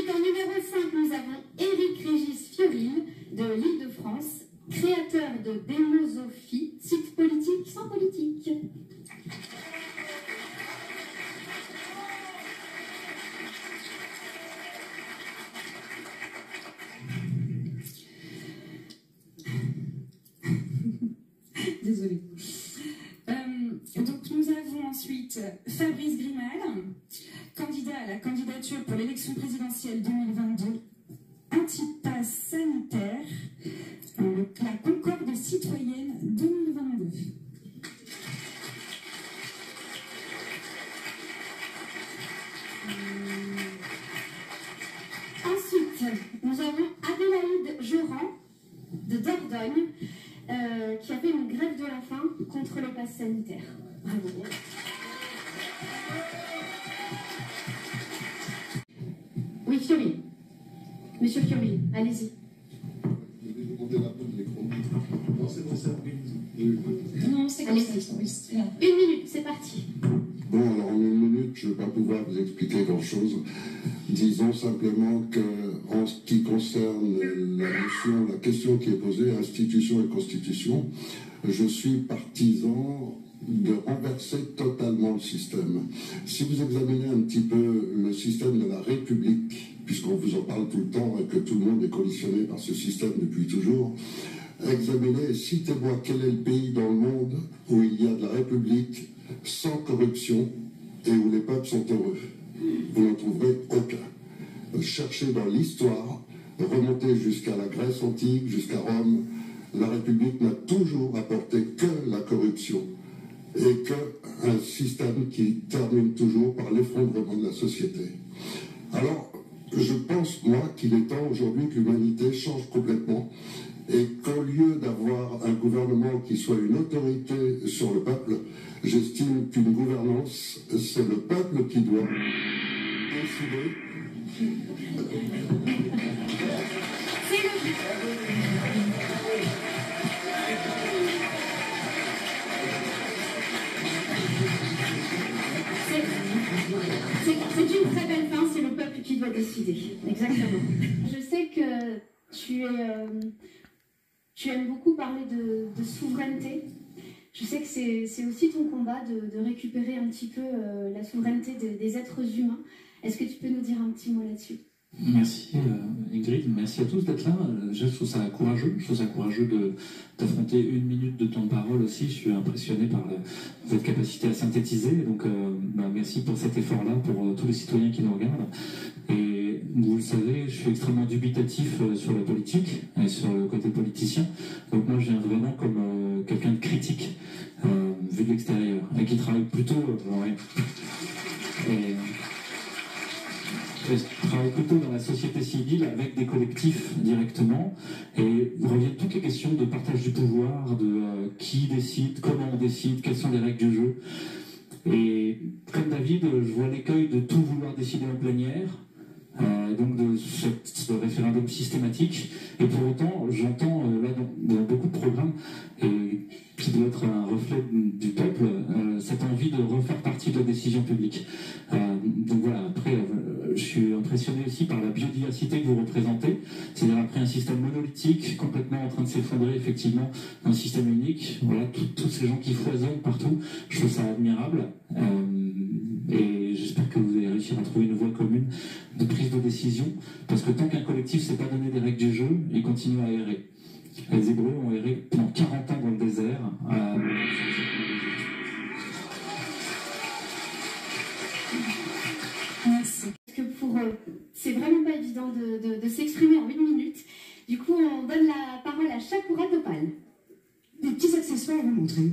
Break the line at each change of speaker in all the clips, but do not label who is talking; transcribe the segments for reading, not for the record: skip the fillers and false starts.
Ensuite, en numéro 5, nous avons Éric Régis Fioril de l'Île-de-France, créateur de Démosophie, site politique sans politique.
Désolée. Donc nous avons ensuite Fabrice Grimal, candidat à la candidature pour l'élection présidentielle 2022, anti-pass sanitaire, la Concorde citoyenne 2022.
Ensuite, nous avons Adélaïde Joran de Dordogne, qui a fait une grève de la faim contre le pass sanitaire. Bravo. Oui, Fiori. Monsieur Fiori, allez-y.
Non, c'est bon, c'est
Non, c'est comme ça.
Une minute, c'est parti.
Bon, alors en une minute, je ne vais pas pouvoir vous expliquer grand-chose. Disons simplement que, en ce qui concerne la question qui est posée, institution et constitution, je suis partisan de renverser totalement le système. Si vous examinez un petit peu le système de la République, puisqu'on vous en parle tout le temps et que tout le monde est conditionné par ce système depuis toujours, examinez, citez-moi quel est le pays dans le monde où il y a de la République sans corruption et où les peuples sont heureux. Vous n'en trouverez aucun. Cherchez dans l'histoire, remontez jusqu'à la Grèce antique, jusqu'à Rome, la République n'a toujours apporté que la corruption et qu'un système qui termine toujours par l'effondrement de la société. Alors, je pense, moi, qu'il est temps aujourd'hui que l'humanité change complètement et qu'au lieu d'avoir un gouvernement qui soit une autorité sur le peuple, j'estime qu'une gouvernance, c'est le peuple qui doit décider.
C'est une très belle fin, c'est le peuple qui doit décider. Exactement. Je sais que tu aimes beaucoup parler de souveraineté. Je sais que c'est aussi ton combat de récupérer un petit peu la souveraineté des êtres humains. Est-ce que tu peux nous dire un petit mot là-dessus ?
Merci Ingrid, merci à tous d'être là. Je trouve ça courageux, d'affronter une minute de temps de parole aussi. Je suis impressionné par votre capacité à synthétiser. Donc merci pour cet effort-là, pour tous les citoyens qui nous regardent. Et vous le savez, je suis extrêmement dubitatif sur la politique et sur le côté politicien. Donc moi je viens vraiment comme quelqu'un de critique, vu de l'extérieur, et qui travaille plutôt... Je travaille plutôt dans la société civile avec des collectifs directement et reviennent toutes les questions de partage du pouvoir, de qui décide, comment on décide, quelles sont les règles du jeu. Et comme David, je vois l'écueil de tout vouloir décider en plénière, donc de ce référendum systématique. Et pour autant, j'entends là dans beaucoup de programmes, et qui doit être un reflet du peuple, cette envie de refaire partie de la décision publique. Donc voilà, après, je suis impressionné aussi par la biodiversité que vous représentez, c'est-à-dire après un système monolithique, complètement en train de s'effondrer, effectivement, un système unique, voilà, tous ces gens qui foisonnent partout, je trouve ça admirable, et j'espère que vous allez réussir à trouver une voie commune de prise de décision, parce que tant qu'un collectif ne s'est pas donné des règles du jeu, il continue à errer. Les Hébreux ont erré pendant 40 ans dans le désert.
Merci. Parce que c'est vraiment pas évident de s'exprimer en une minute. Du coup, on donne la parole à Shakura Topal.
Des petits accessoires à vous montrer.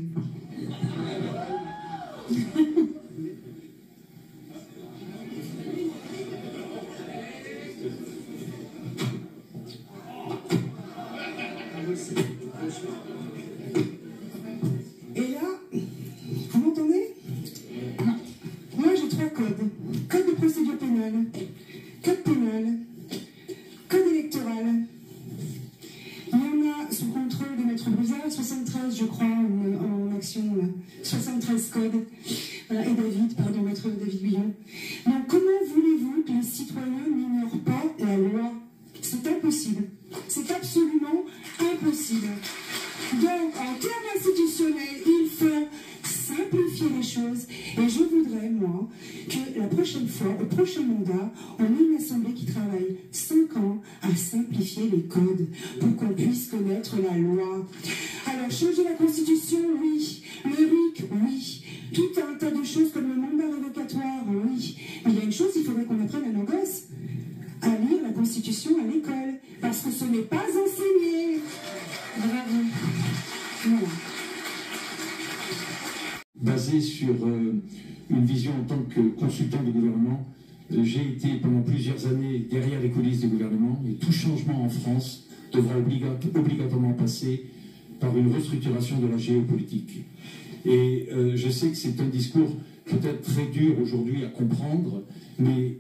Et là, vous m'entendez? Moi j'ai 3 codes. Code de procédure pénale, code pénal, code électoral. Il y en a sous contrôle de Maître Buzard, 73 je crois en action, là. 73 codes. Voilà, et David, pardon, Maître David Guillon. Donc comment voulez-vous que les citoyens n'ignorent pas la prochaine fois, au prochain mandat, on ait une assemblée qui travaille 5 ans à simplifier les codes pour qu'on puisse connaître la loi. Alors, changer la Constitution, oui. Le RIC, oui. Tout un tas de choses comme le mandat révocatoire, oui. Mais il y a une chose, il faudrait qu'on apprenne à nos gosses à lire la Constitution à l'école, parce que ce n'est pas enseigné. Bravo. Voilà.
Basé sur une vision en tant que consultant du gouvernement, j'ai été pendant plusieurs années derrière les coulisses du gouvernement, et tout changement en France devra obligatoirement passer par une restructuration de la géopolitique. Et je sais que c'est un discours peut-être très dur aujourd'hui à comprendre, mais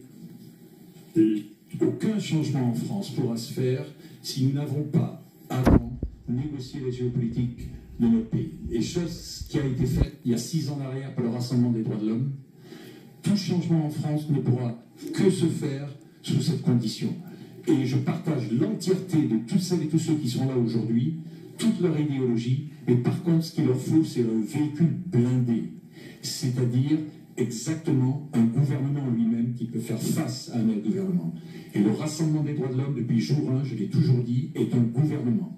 aucun changement en France pourra se faire si nous n'avons pas avant négocié la géopolitique de notre pays. Et chose qui a été faite il y a 6 ans en arrière par le Rassemblement des droits de l'homme, tout changement en France ne pourra que se faire sous cette condition. Et je partage l'entièreté de toutes celles et tous ceux qui sont là aujourd'hui, toute leur idéologie, mais par contre, ce qu'il leur faut, c'est un véhicule blindé, c'est-à-dire exactement un gouvernement lui-même qui peut faire face à un autre gouvernement. Et le Rassemblement des droits de l'homme, depuis jour 1, je l'ai toujours dit, est un gouvernement.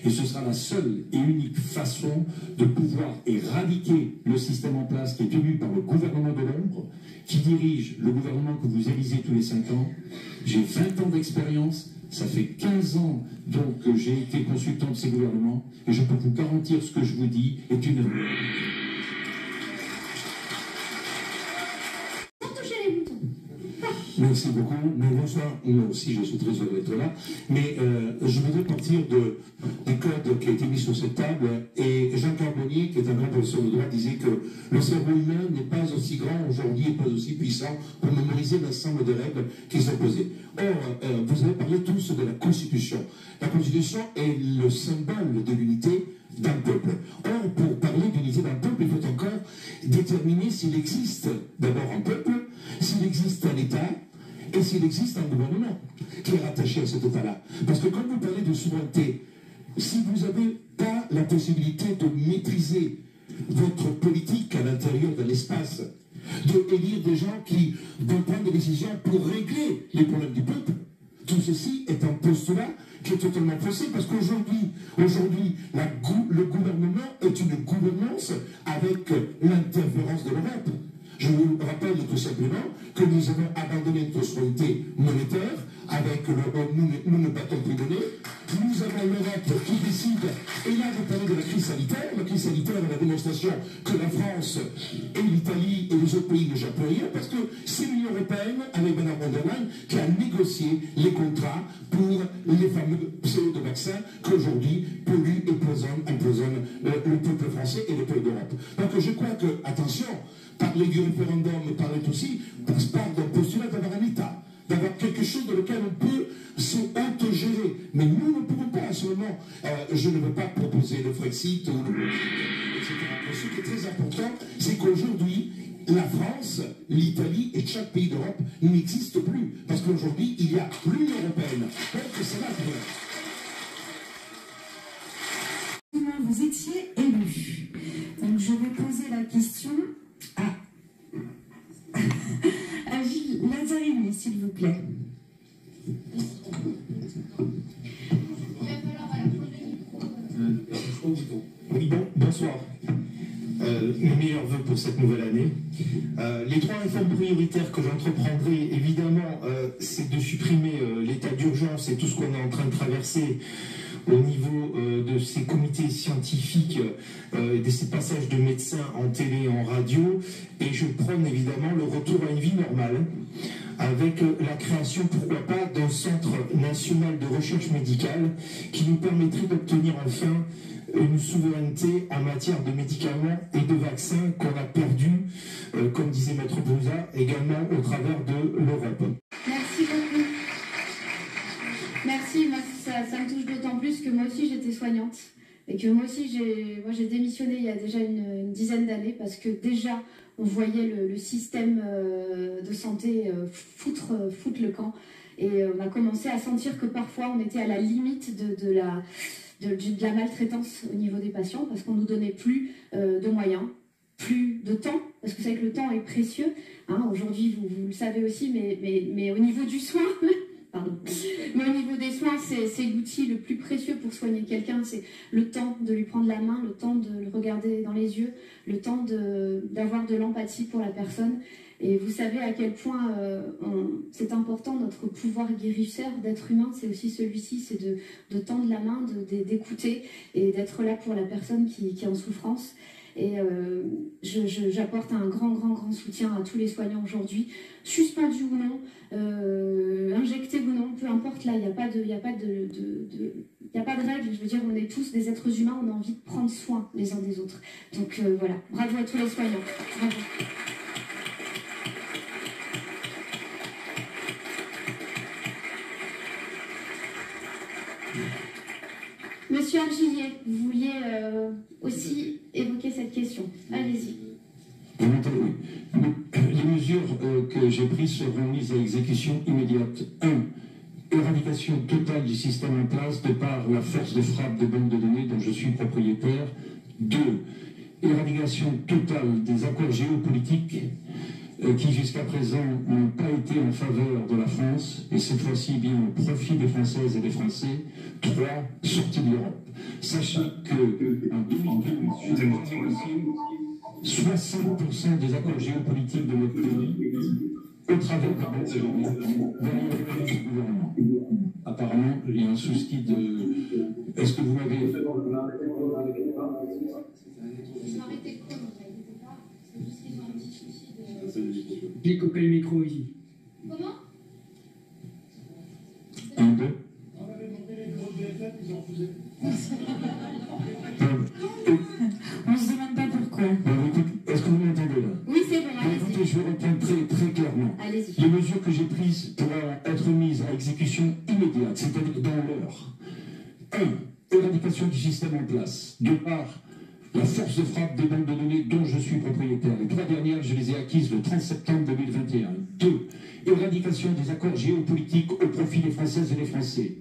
Et ce sera la seule et unique façon de pouvoir éradiquer le système en place qui est tenu par le gouvernement de l'ombre, qui dirige le gouvernement que vous élisez tous les 5 ans. J'ai 20 ans d'expérience, ça fait 15 ans donc que j'ai été consultant de ces gouvernements, et je peux vous garantir ce que je vous dis est une...
Merci beaucoup. Mais bonsoir. Moi aussi, je suis très heureux d'être là. Mais je voudrais partir du code qui a été mis sur cette table. Et Jean Carbonnier, qui est un grand professeur de droit, disait que le cerveau humain n'est pas aussi grand aujourd'hui et pas aussi puissant pour mémoriser l'ensemble des règles qui sont posées. Or, vous avez parlé tous de la Constitution. La Constitution est le symbole de l'unité d'un peuple. Or, pour parler d'unité d'un peuple, il faut encore déterminer s'il existe d'abord un peuple, s'il existe un État, et s'il existe un gouvernement qui est rattaché à cet État-là. Parce que quand vous parlez de souveraineté, si vous n'avez pas la possibilité de maîtriser votre politique à l'intérieur de l'espace, d'élire des gens qui vont prendre des décisions pour régler les problèmes du peuple, tout ceci est un postulat qui est totalement faussé, parce qu'aujourd'hui, le gouvernement est une gouvernance avec l'interférence de l'Europe. Je vous rappelle tout simplement que nous avons abandonné notre souveraineté monétaire, avec nous ne battons plus de nez. Nous avons l'Europe qui décide, et là vous parlez de la crise sanitaire. La crise sanitaire est la démonstration que la France et l'Italie et les autres pays ne gèrent plus rien, parce que c'est l'Union européenne, avec Mme von der Leyen, qui a négocié les contrats pour les fameux pseudo-vaccins qu'aujourd'hui polluent et empoisonnent le peuple français et le peuple d'Europe. Donc je crois que, attention, parler du référendum, parler aussi, passe par d'un postulat d'avoir un État, d'avoir quelque chose dans lequel on peut se autogérer. Mais nous ne pouvons pas à ce moment. Je ne veux pas proposer le Frexit ou le etc. Mais ce qui est très important, c'est qu'aujourd'hui, la France, l'Italie et chaque pays d'Europe n'existent plus. Parce qu'aujourd'hui, il y a l'Union européenne. Donc c'est là que...
Vous étiez élu. Donc je vais poser la question à Gilles Lazzarini, s'il vous plaît.
Oui, bonsoir. Mes meilleurs voeux pour cette nouvelle année. Les 3 réformes prioritaires que j'entreprendrai, évidemment, c'est de supprimer l'état d'urgence et tout ce qu'on est en train de traverser au niveau de ces comités scientifiques, de ces passages de médecins en télé et en radio, et je prône évidemment le retour à une vie normale, avec la création, pourquoi pas, d'un centre national de recherche médicale qui nous permettrait d'obtenir enfin une souveraineté en matière de médicaments et de vaccins qu'on a perdu, comme disait Maître Bouza, également au travers de l'Europe.
Merci beaucoup. Merci, ça me touche d'autant plus que moi aussi j'étais soignante et que moi aussi j'ai démissionné il y a déjà une dizaine d'années parce que déjà on voyait le système de santé foutre le camp et on a commencé à sentir que parfois on était à la limite de la maltraitance au niveau des patients parce qu'on ne nous donnait plus de moyens. plus de temps, parce que vous savez que le temps est précieux. Hein, aujourd'hui, vous le savez aussi, mais au niveau du soin, pardon, mais au niveau des soins, c'est l'outil le plus précieux pour soigner quelqu'un, c'est le temps de lui prendre la main, le temps de le regarder dans les yeux, le temps d'avoir de l'empathie pour la personne. Et vous savez à quel point c'est important, notre pouvoir guérisseur d'être humain, c'est aussi celui-ci, c'est de tendre la main, d'écouter et d'être là pour la personne qui est en souffrance. Et j'apporte un grand soutien à tous les soignants aujourd'hui, suspendus ou non, injectés ou non, peu importe, là, il n'y a pas de règle. Je veux dire, on est tous des êtres humains, on a envie de prendre soin les uns des autres. Donc voilà, bravo à tous les soignants. Bravo. Monsieur Argillier, vous vouliez aussi évoquer cette question. Allez-y.
Les mesures que j'ai prises seront mises à exécution immédiate. 1. Éradication totale du système en place de par la force de frappe des banques de données dont je suis propriétaire. 2. Éradication totale des accords géopolitiques qui jusqu'à présent n'ont pas été en faveur de la France, et cette fois-ci bien au profit des Françaises et des Français. 3. Sortie de l'Europe. Sachez que en 2015, 60% des accords géopolitiques de notre pays, au travers de la banque de données, du gouvernement. Apparemment, il y a un souci de... Est-ce que vous m'avez...
J'ai coupé le micro ici.
Comment
1, 2.
On ne se demande pas pourquoi.
Est-ce que vous m'entendez là?
Oui, c'est bon, allez-y.
Écoutez, je vais répondre très clairement.
Allez-y.
Les mesures que j'ai prises pourront être mises à exécution immédiate, c'est-à-dire dans l'heure. 1. Éradication du système en place. De par la force de frappe des banques de données dont je suis propriétaire. Les 3 dernières, je les ai acquises le 30 septembre 2021. 2. Éradication des accords géopolitiques au profit des Françaises et des Français.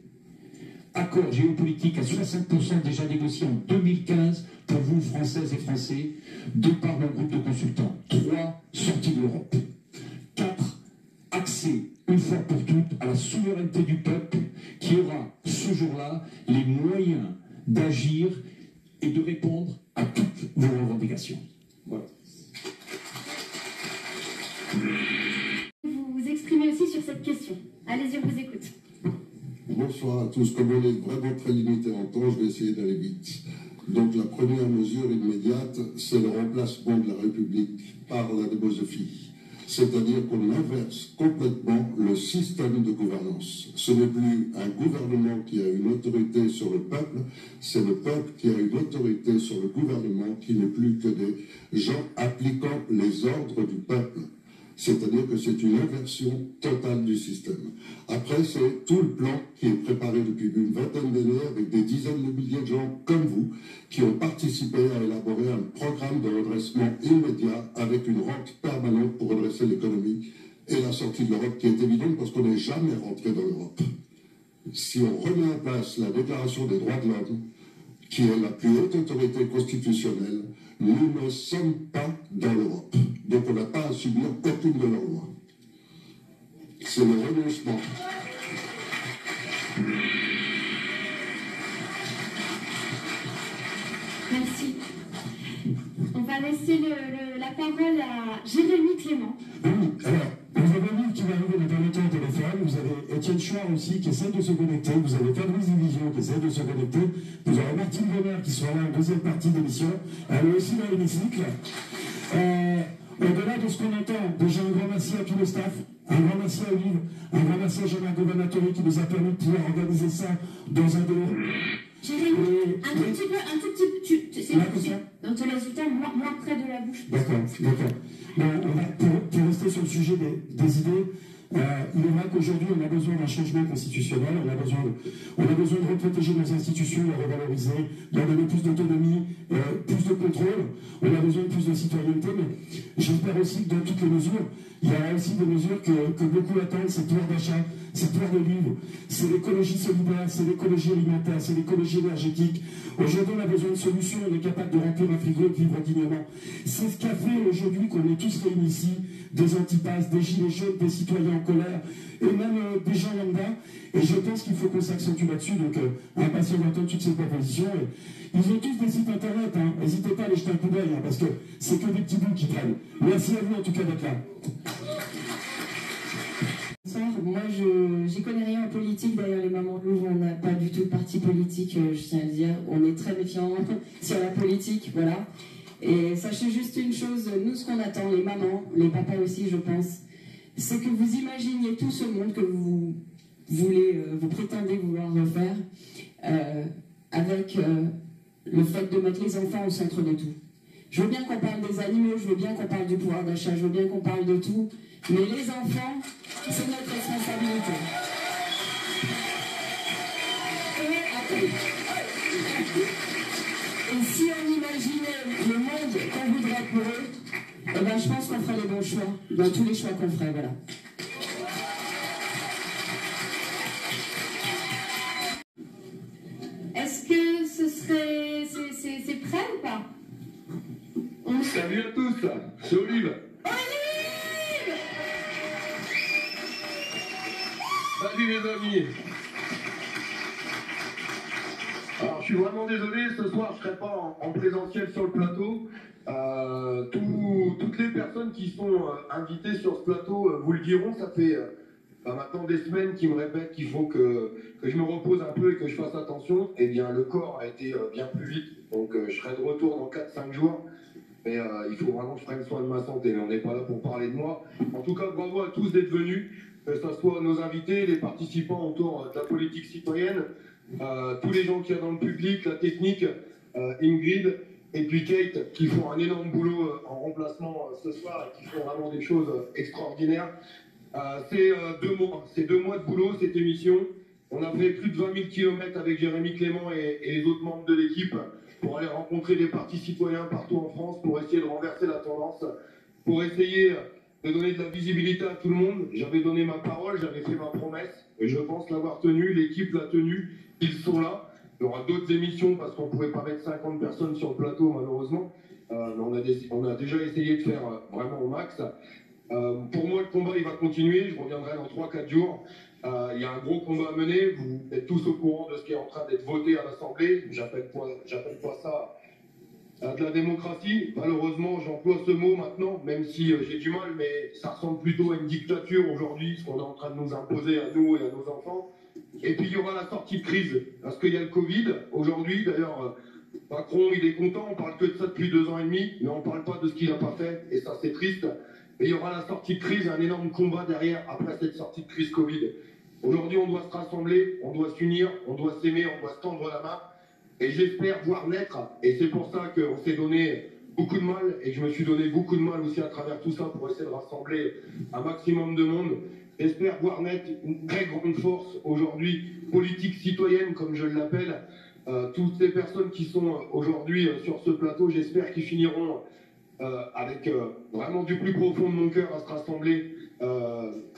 Accords géopolitiques à 60% déjà négociés en 2015 pour vous, Françaises et Français, de par mon groupe de consultants. 3. Sortie de l'Europe. 4. Accès, une fois pour toutes, à la souveraineté du peuple qui aura, ce jour-là, les moyens d'agir et de répondre à toutes vos revendications. Voilà.
Vous vous exprimez aussi sur cette question. Allez-y, on vous écoute.
Bonsoir à tous. Comme on est vraiment très limité en temps, je vais essayer d'aller vite. Donc la première mesure immédiate, c'est le remplacement de la République par la démosophie. C'est-à-dire qu'on inverse complètement le système de gouvernance. Ce n'est plus un gouvernement qui a une autorité sur le peuple, c'est le peuple qui a une autorité sur le gouvernement, qui n'est plus que des gens appliquant les ordres du peuple. C'est-à-dire que c'est une inversion totale du système. Après, c'est tout le plan qui est préparé depuis une vingtaine d'années avec des dizaines de milliers de gens comme vous qui ont participé à élaborer un programme de redressement immédiat avec une rente permanente pour redresser l'économie et la sortie de l'Europe qui est évidente parce qu'on n'est jamais rentré dans l'Europe. Si on remet en place la Déclaration des droits de l'homme, qui est la plus haute autorité constitutionnelle, nous ne sommes pas dans l'Europe. Donc on n'a pas à subir aucune de leurs lois. C'est le renoncement.
Merci. On va laisser la parole à Jérémy Clément.
Oui, alors, vous avez vu qui va arriver dans le temps au téléphone, vous avez Étienne Chouard aussi qui essaie de se connecter, vous avez Fabrice Division qui essaie de se connecter, vous avez Martine Bonner qui sera là en deuxième partie d'émission, elle est aussi dans l'hémicycle. Au-delà de ce qu'on entend, déjà un grand merci à tout le staff, un grand merci à Olive, un grand merci à Jean-Marc Governatori qui nous a permis de pouvoir organiser ça dans un délai.
Jérémy, un tout petit peu, on te laisse du temps, moins près de la bouche.
D'accord. Bon, pour rester sur le sujet des idées, il est vrai qu'aujourd'hui, on a besoin d'un changement constitutionnel, on a besoin de reprotéger nos institutions, les revaloriser, leur donner plus d'autonomie, plus de contrôle, on a besoin de plus de citoyenneté, mais j'espère aussi que dans toutes les mesures, il y aura aussi des mesures que beaucoup attendent, c'est le pouvoir d'achat, c'est le pouvoir de vivre, c'est l'écologie solidaire, c'est l'écologie alimentaire, c'est l'écologie énergétique. Aujourd'hui, on a besoin de solutions, on est capable de remplir un frigo et de vivre dignement. C'est ce qu'a fait aujourd'hui qu'on est tous réunis ici, des antipasses, des gilets jaunes, des citoyens en colère, et même des gens lambda. Et je pense qu'il faut qu'on s'accentue là-dessus, donc impatient d'entendre toutes ces propositions. Ils ont tous des sites internet, n'hésitez pas à aller jeter un coup d'œil, parce que c'est que des petits bouts qui traînent. Merci à vous en tout cas d'être là.
Moi, j'y connais rien en politique. D'ailleurs, les Mamans Louves, on n'a pas du tout de parti politique, je tiens à le dire. On est très méfiants sur la politique, voilà. Et sachez juste une chose, nous, ce qu'on attend, les mamans, les papas aussi, je pense, c'est que vous imaginiez tout ce monde que vous voulez, vous prétendez vouloir refaire, avec le fait de mettre les enfants au centre de tout. Je veux bien qu'on parle des animaux, je veux bien qu'on parle du pouvoir d'achat, je veux bien qu'on parle de tout, mais les enfants, c'est notre responsabilité. Et si on imaginait le monde qu'on voudrait pour eux, eh ben, je pense qu'on ferait les bons choix, dans tous les choix qu'on ferait, voilà.
Est-ce que ce serait... c'est prêt ou pas?
Salut à tous, c'est Olive.
Olive!
Salut les amis. Alors je suis vraiment désolé, ce soir je ne serai pas en présentiel sur le plateau. Toutes les personnes qui sont invitées sur ce plateau vous le diront, ça fait maintenant des semaines qu'ils me répètent qu'il faut que je me repose un peu et que je fasse attention. Eh bien le corps a été bien plus vite, donc je serai de retour dans 4-5 jours. Mais il faut vraiment que je prenne soin de ma santé, mais on n'est pas là pour parler de moi. En tout cas, bravo à tous d'être venus, que ce soit nos invités, les participants autour de la politique citoyenne, tous les gens qu'il y a dans le public, la technique, Ingrid et puis Kate, qui font un énorme boulot en remplacement ce soir et qui font vraiment des choses extraordinaires. C'est 2 mois de boulot, cette émission. On a fait plus de 20 000 km avec Jérémy Clément et les autres membres de l'équipe pour aller rencontrer des partis citoyens partout en France, pour essayer de renverser la tendance, pour essayer de donner de la visibilité à tout le monde. J'avais donné ma parole, j'avais fait ma promesse, et je pense l'avoir tenue, l'équipe l'a tenue, ils sont là. Il y aura d'autres émissions parce qu'on ne pouvait pas mettre 50 personnes sur le plateau malheureusement, mais on a déjà essayé de faire vraiment au max. Pour moi, le combat il va continuer, je reviendrai dans 3-4 jours. Il y a un gros combat à mener, vous êtes tous au courant de ce qui est en train d'être voté à l'Assemblée. J'appelle pas ça de la démocratie. Malheureusement, j'emploie ce mot maintenant, même si j'ai du mal, mais ça ressemble plutôt à une dictature aujourd'hui, ce qu'on est en train de nous imposer à nous et à nos enfants. Et puis il y aura la sortie de crise, parce qu'il y a le Covid. Aujourd'hui, d'ailleurs, Macron, il est content, on parle que de ça depuis 2 ans et demi, mais on ne parle pas de ce qu'il n'a pas fait, et ça c'est triste. Et il y aura la sortie de crise, un énorme combat derrière, après cette sortie de crise Covid. Aujourd'hui, on doit se rassembler, on doit s'unir, on doit s'aimer, on doit se tendre la main. Et j'espère voir naître, et c'est pour ça qu'on s'est donné beaucoup de mal, et que je me suis donné beaucoup de mal aussi à travers tout ça pour essayer de rassembler un maximum de monde. J'espère voir naître une très grande force aujourd'hui, politique citoyenne comme je l'appelle. Toutes ces personnes qui sont aujourd'hui sur ce plateau, j'espère qu'ils finiront avec vraiment du plus profond de mon cœur à se rassembler,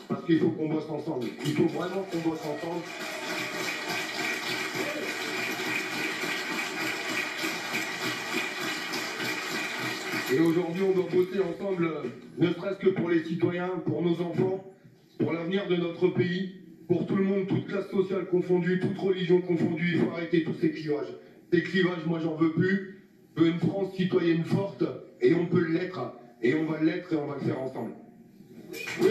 parce qu'il faut qu'on bosse ensemble. Il faut vraiment qu'on bosse ensemble. Et aujourd'hui, on doit bosser ensemble, ne serait-ce que pour les citoyens, pour nos enfants, pour l'avenir de notre pays, pour tout le monde, toute classe sociale confondue, toute religion confondue. Il faut arrêter tous ces clivages. Ces clivages, moi, j'en veux plus. Je veux une France citoyenne forte, et on peut l'être, et on va l'être, et on va le faire ensemble. Oui.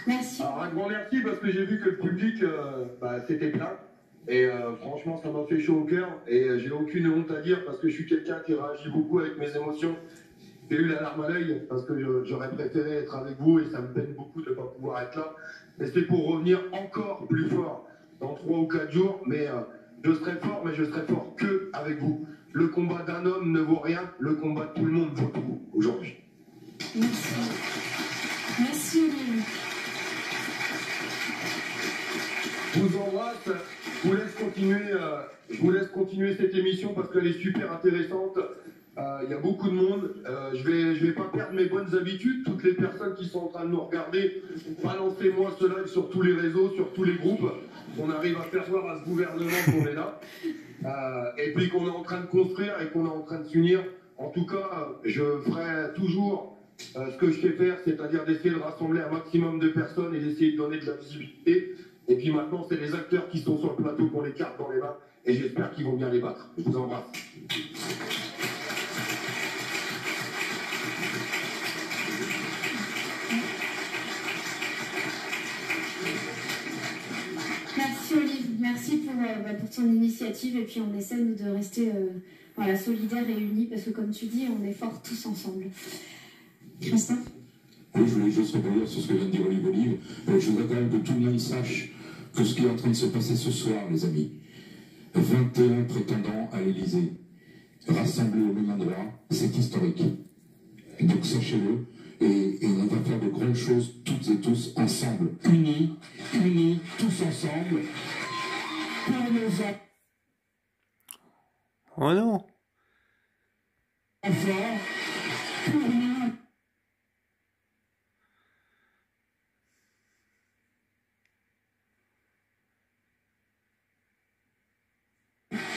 Merci.
Alors un grand merci parce que j'ai vu que le public c'était plein et franchement ça m'a fait chaud au cœur et j'ai aucune honte à dire parce que je suis quelqu'un qui réagit beaucoup avec mes émotions. J'ai eu la larme à l'œil parce que j'aurais préféré être avec vous et ça me peine beaucoup de ne pas pouvoir être là. Mais c'est pour revenir encore plus fort dans 3 ou 4 jours, mais je serai fort, mais je serai fort que avec vous. Le combat d'un homme ne vaut rien, le combat de tout le monde vaut tout aujourd'hui.
Merci. Merci Olivier.
Je vous embrasse, je vous laisse continuer cette émission parce qu'elle est super intéressante. Il y a beaucoup de monde. Je vais pas perdre mes bonnes habitudes. Toutes les personnes qui sont en train de nous regarder, balancez-moi ce live sur tous les réseaux, sur tous les groupes. On arrive à faire voir à ce gouvernement qu'on est là. Et puis qu'on est en train de construire et qu'on est en train de s'unir. En tout cas, je ferai toujours ce que je sais faire, c'est-à-dire d'essayer de rassembler un maximum de personnes et d'essayer de donner de la visibilité. Et puis maintenant, c'est les acteurs qui sont sur le plateau qu'on les cartes dans les mains. Et j'espère qu'ils vont bien les battre. Je vous embrasse.
Merci Olive, merci pour ton initiative et puis on essaie nous de rester voilà, solidaires et unis parce que comme tu dis, on est forts tous ensemble. Christophe?
Oui, je voulais juste rebondir sur ce que vient de dire Olive. Je voudrais quand même que tout le monde sache que ce qui est en train de se passer ce soir, les amis, 21 prétendants à l'Élysée, rassemblés au même endroit, c'est historique. Donc sachez-le, et on va faire de grandes choses toutes et tous ensemble, unis, tous ensemble, pour nos enfants.
Oh non!
Pour nous.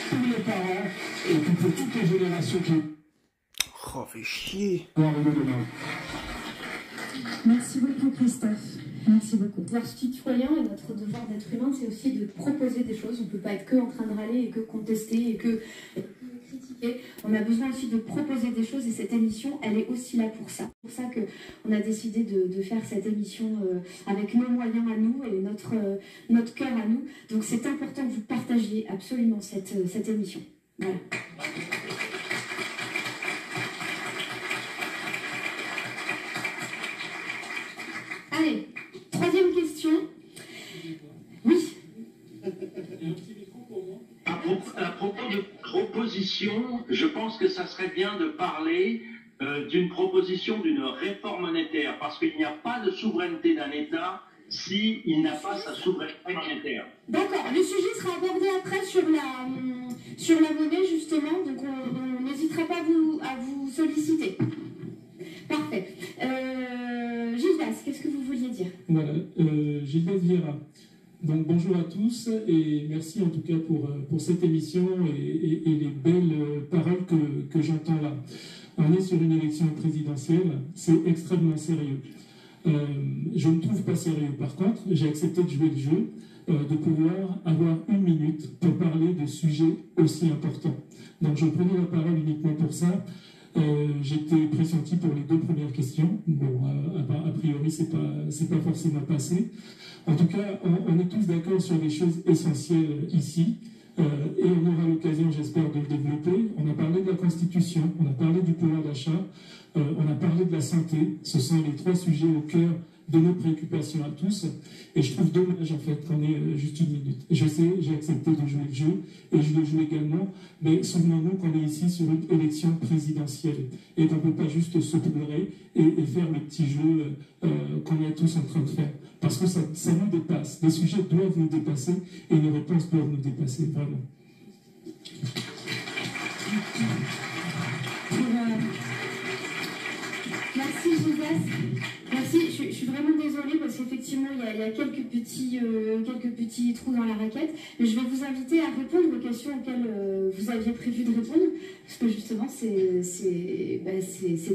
Tous les parents et puis pour toutes les générations qui...
Oh, fait chier.
Merci beaucoup Christophe. Merci beaucoup. Devoir citoyen et notre devoir d'être humain, c'est aussi de proposer des choses. On ne peut pas être que en train de râler et que contester et que critiquer. On a besoin aussi de proposer des choses et cette émission, elle est aussi là pour ça. C'est pour ça qu'on a décidé de faire cette émission avec nos moyens à nous et notre cœur à nous. Donc c'est important que vous partagiez absolument cette émission. Voilà. Allez, troisième question. Oui.
À propos de proposition, je pense que ça serait bien de parler d'une proposition d'une réforme monétaire, parce qu'il n'y a pas de souveraineté d'un État s'il n'a pas sa souveraineté monétaire.
D'accord, le sujet sera abordé après sur la monnaie, justement, donc on n'hésitera pas à vous solliciter. Parfait. Gildas, qu'est-ce que vous vouliez dire?
Voilà, Gildas Vieira. Donc bonjour à tous et merci en tout cas pour cette émission et les belles paroles que j'entends là. On est sur une élection présidentielle, c'est extrêmement sérieux. Je ne trouve pas sérieux par contre, j'ai accepté de jouer le jeu, de pouvoir avoir 1 minute pour parler de sujets aussi importants. Donc je prenais la parole uniquement pour ça. J'étais pressenti pour les 2 premières questions. Bon, a priori, c'est pas forcément passé. En tout cas, on est tous d'accord sur des choses essentielles ici. Et on aura l'occasion, j'espère, de le développer. On a parlé de la Constitution, on a parlé du pouvoir d'achat, on a parlé de la santé. Ce sont les 3 sujets au cœur de nos préoccupations à tous. Et je trouve dommage, en fait, qu'on ait juste 1 minute. Je sais, j'ai accepté de jouer le jeu, et je le joue également, mais souvenons-nous qu'on est ici sur une élection présidentielle, et qu'on ne peut pas juste se pleurer et faire le petit jeu qu'on est tous en train de faire. Parce que ça nous dépasse. Les sujets doivent nous dépasser, et les réponses doivent nous dépasser, vraiment.
Merci Gildas. Merci, je suis vraiment désolée parce qu'effectivement il y a quelques petits trous dans la raquette, mais je vais vous inviter à répondre aux questions auxquelles vous aviez prévu de répondre, parce que justement c'était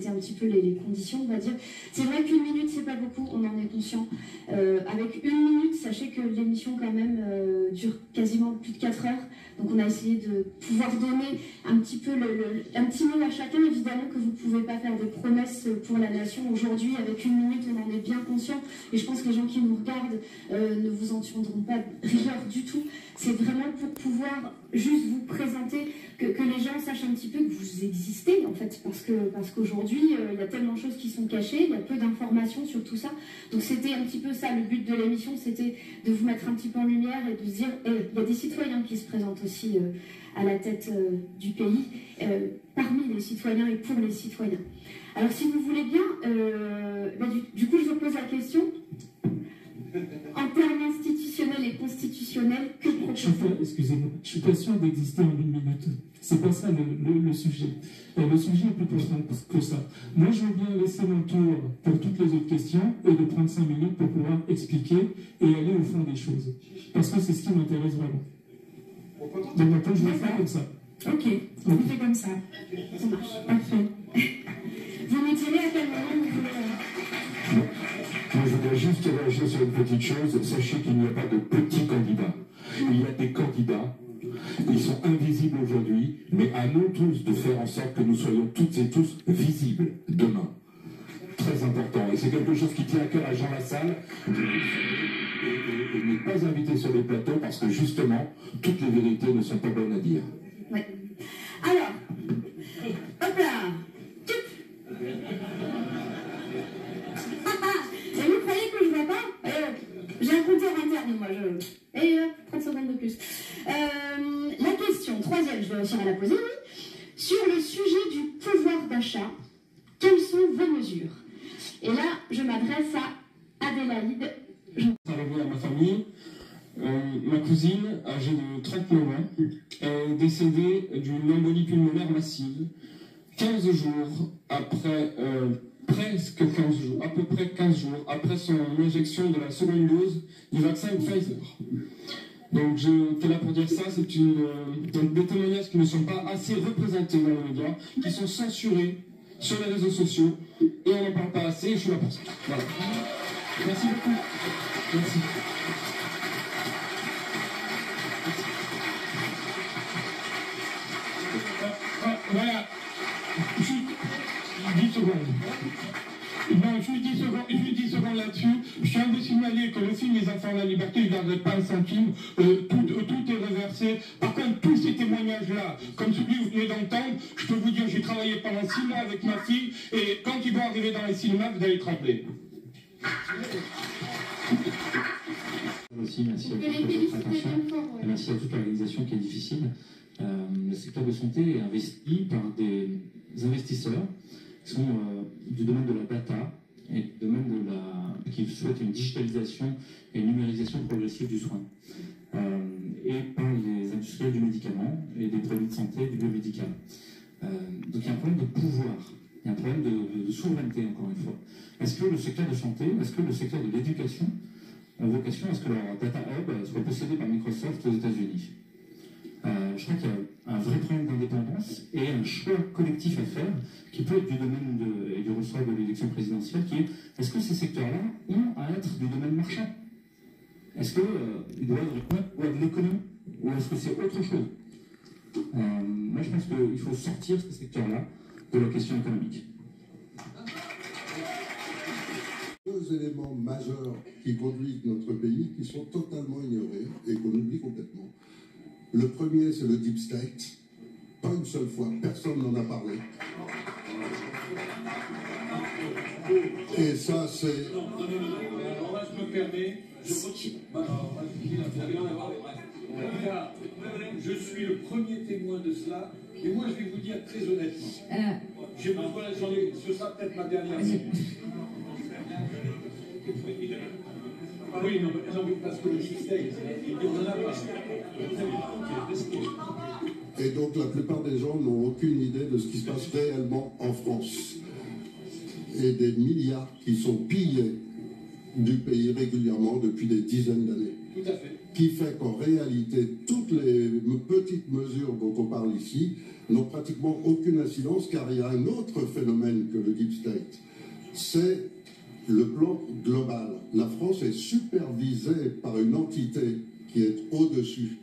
un petit peu les conditions, on va dire. C'est vrai qu'1 minute c'est pas beaucoup, on en est conscient. Avec 1 minute, sachez que l'émission quand même dure quasiment plus de 4 heures, donc on a essayé de pouvoir donner un petit peu un petit mot à chacun. Évidemment que vous ne pouvez pas faire des promesses pour la nation aujourd'hui. Avec 1 minute, on en est bien conscient. Et je pense que les gens qui nous regardent ne vous en tiendront pas rigueur du tout. C'est vraiment pour pouvoir juste vous présenter, que les gens sachent un petit peu que vous existez, en fait. Parce qu'aujourd'hui, il y a tellement de choses qui sont cachées, il y a peu d'informations sur tout ça. Donc c'était un petit peu ça, le but de l'émission, c'était de vous mettre un petit peu en lumière et de se dire, il y a des citoyens qui se présentent aussi à la tête du pays, parmi les citoyens et pour les citoyens. Alors si vous voulez bien, du coup je vous pose la question, en termes institutionnels et constitutionnels, que propose-t-il?
Excusez-moi, je suis pas sûr d'exister en 1 minute. C'est pas ça le sujet. Le sujet est plus profond que ça. Moi, je veux bien laisser mon tour pour toutes les autres questions et de prendre 5 minutes pour pouvoir expliquer et aller au fond des choses. Parce que c'est ce qui m'intéresse vraiment. Donc maintenant, je vais faire comme ça.
Ok, on fait comme ça. Ça marche, parfait. Vous me direz à quel moment vous voulez...
Moi, je voudrais juste réagir sur une petite chose. Sachez qu'il n'y a pas de petits candidats. Il y a des candidats. Ils sont invisibles aujourd'hui, mais à nous tous de faire en sorte que nous soyons toutes et tous visibles demain. Très important. Et c'est quelque chose qui tient à cœur à Jean Lassalle. Et n'est pas invité sur les plateaux parce que justement, toutes les vérités ne sont pas bonnes à dire.
Oui. Alors, hop là. Et vous croyez que je ne vois pas? J'ai un compteur interne, moi. Et 30 secondes de plus. La question, troisième, je vais réussir à la poser, oui. Sur le sujet du pouvoir d'achat, quelles sont vos mesures? Et là, je m'adresse à Adélaïde.
À ma famille, ma cousine, âgée de 39 ans, est décédée d'une embolie pulmonaire massive 15 jours après, presque 15 jours, à peu près 15 jours après son injection de la seconde dose du vaccin Pfizer. Donc j'étais là pour dire ça, c'est des témoignages qui ne sont pas assez représentés dans les médias, qui sont censurés sur les réseaux sociaux, et on n'en parle pas assez, et je suis là pour ça. Voilà. Merci beaucoup. Merci. Voilà. Juste 10 secondes. Non, juste 10 secondes là-dessus. Je tiens à vous signaler que le film Les Enfants de la Liberté, je ne garderai pas un centime. Tout est reversé. Par contre, tous ces témoignages-là, comme celui que vous venez d'entendre, je peux vous dire, j'ai travaillé pendant 6 mois avec ma fille, et quand ils vont arriver dans les cinémas, vous allez trembler.
Aussi, merci à tous pour votre attention. Merci à toute l'organisation qui est difficile. Le secteur de santé est investi par des investisseurs qui sont du domaine de la data et du domaine qui souhaitent une digitalisation et une numérisation progressive du soin. Et par les industriels du médicament et des produits de santé du biomédical. Donc il y a un problème de pouvoir, il y a un problème de souveraineté, encore une fois. Est-ce que le secteur de santé, est-ce que le secteur de l'éducation ont vocation à ce que leur data hub soit possédé par Microsoft aux États-Unis? Je crois qu'il y a un vrai problème d'indépendance et un choix collectif à faire qui peut être du domaine et du ressort de l'élection présidentielle, qui est est-ce que ces secteurs-là ont à être du domaine marchand? Est-ce qu'ils doivent être de l'économie ou est-ce que c'est autre chose? Moi, je pense qu'il faut sortir ces secteurs-là de la question économique.
Deux éléments majeurs qui conduisent notre pays qui sont totalement ignorés et qu'on oublie complètement. Le premier, c'est le Deep State. Pas une seule fois, personne n'en a parlé. Et ça, c'est...
Non, je me permets, je suis le premier témoin de cela, et moi je vais vous dire très honnêtement, ce sera peut-être ma dernière minute. Oui, non, parce que le système, il y en a pas.
Et donc la plupart des gens n'ont aucune idée de ce qui se passe réellement en France. Et des milliards qui sont pillés du pays régulièrement depuis des dizaines d'années.
Tout à fait.
Qui fait qu'en réalité, toutes les petites mesures dont on parle ici n'ont pratiquement aucune incidence, car il y a un autre phénomène que le Deep State. C'est le plan global. La France est supervisée par une entité qui est au-dessus.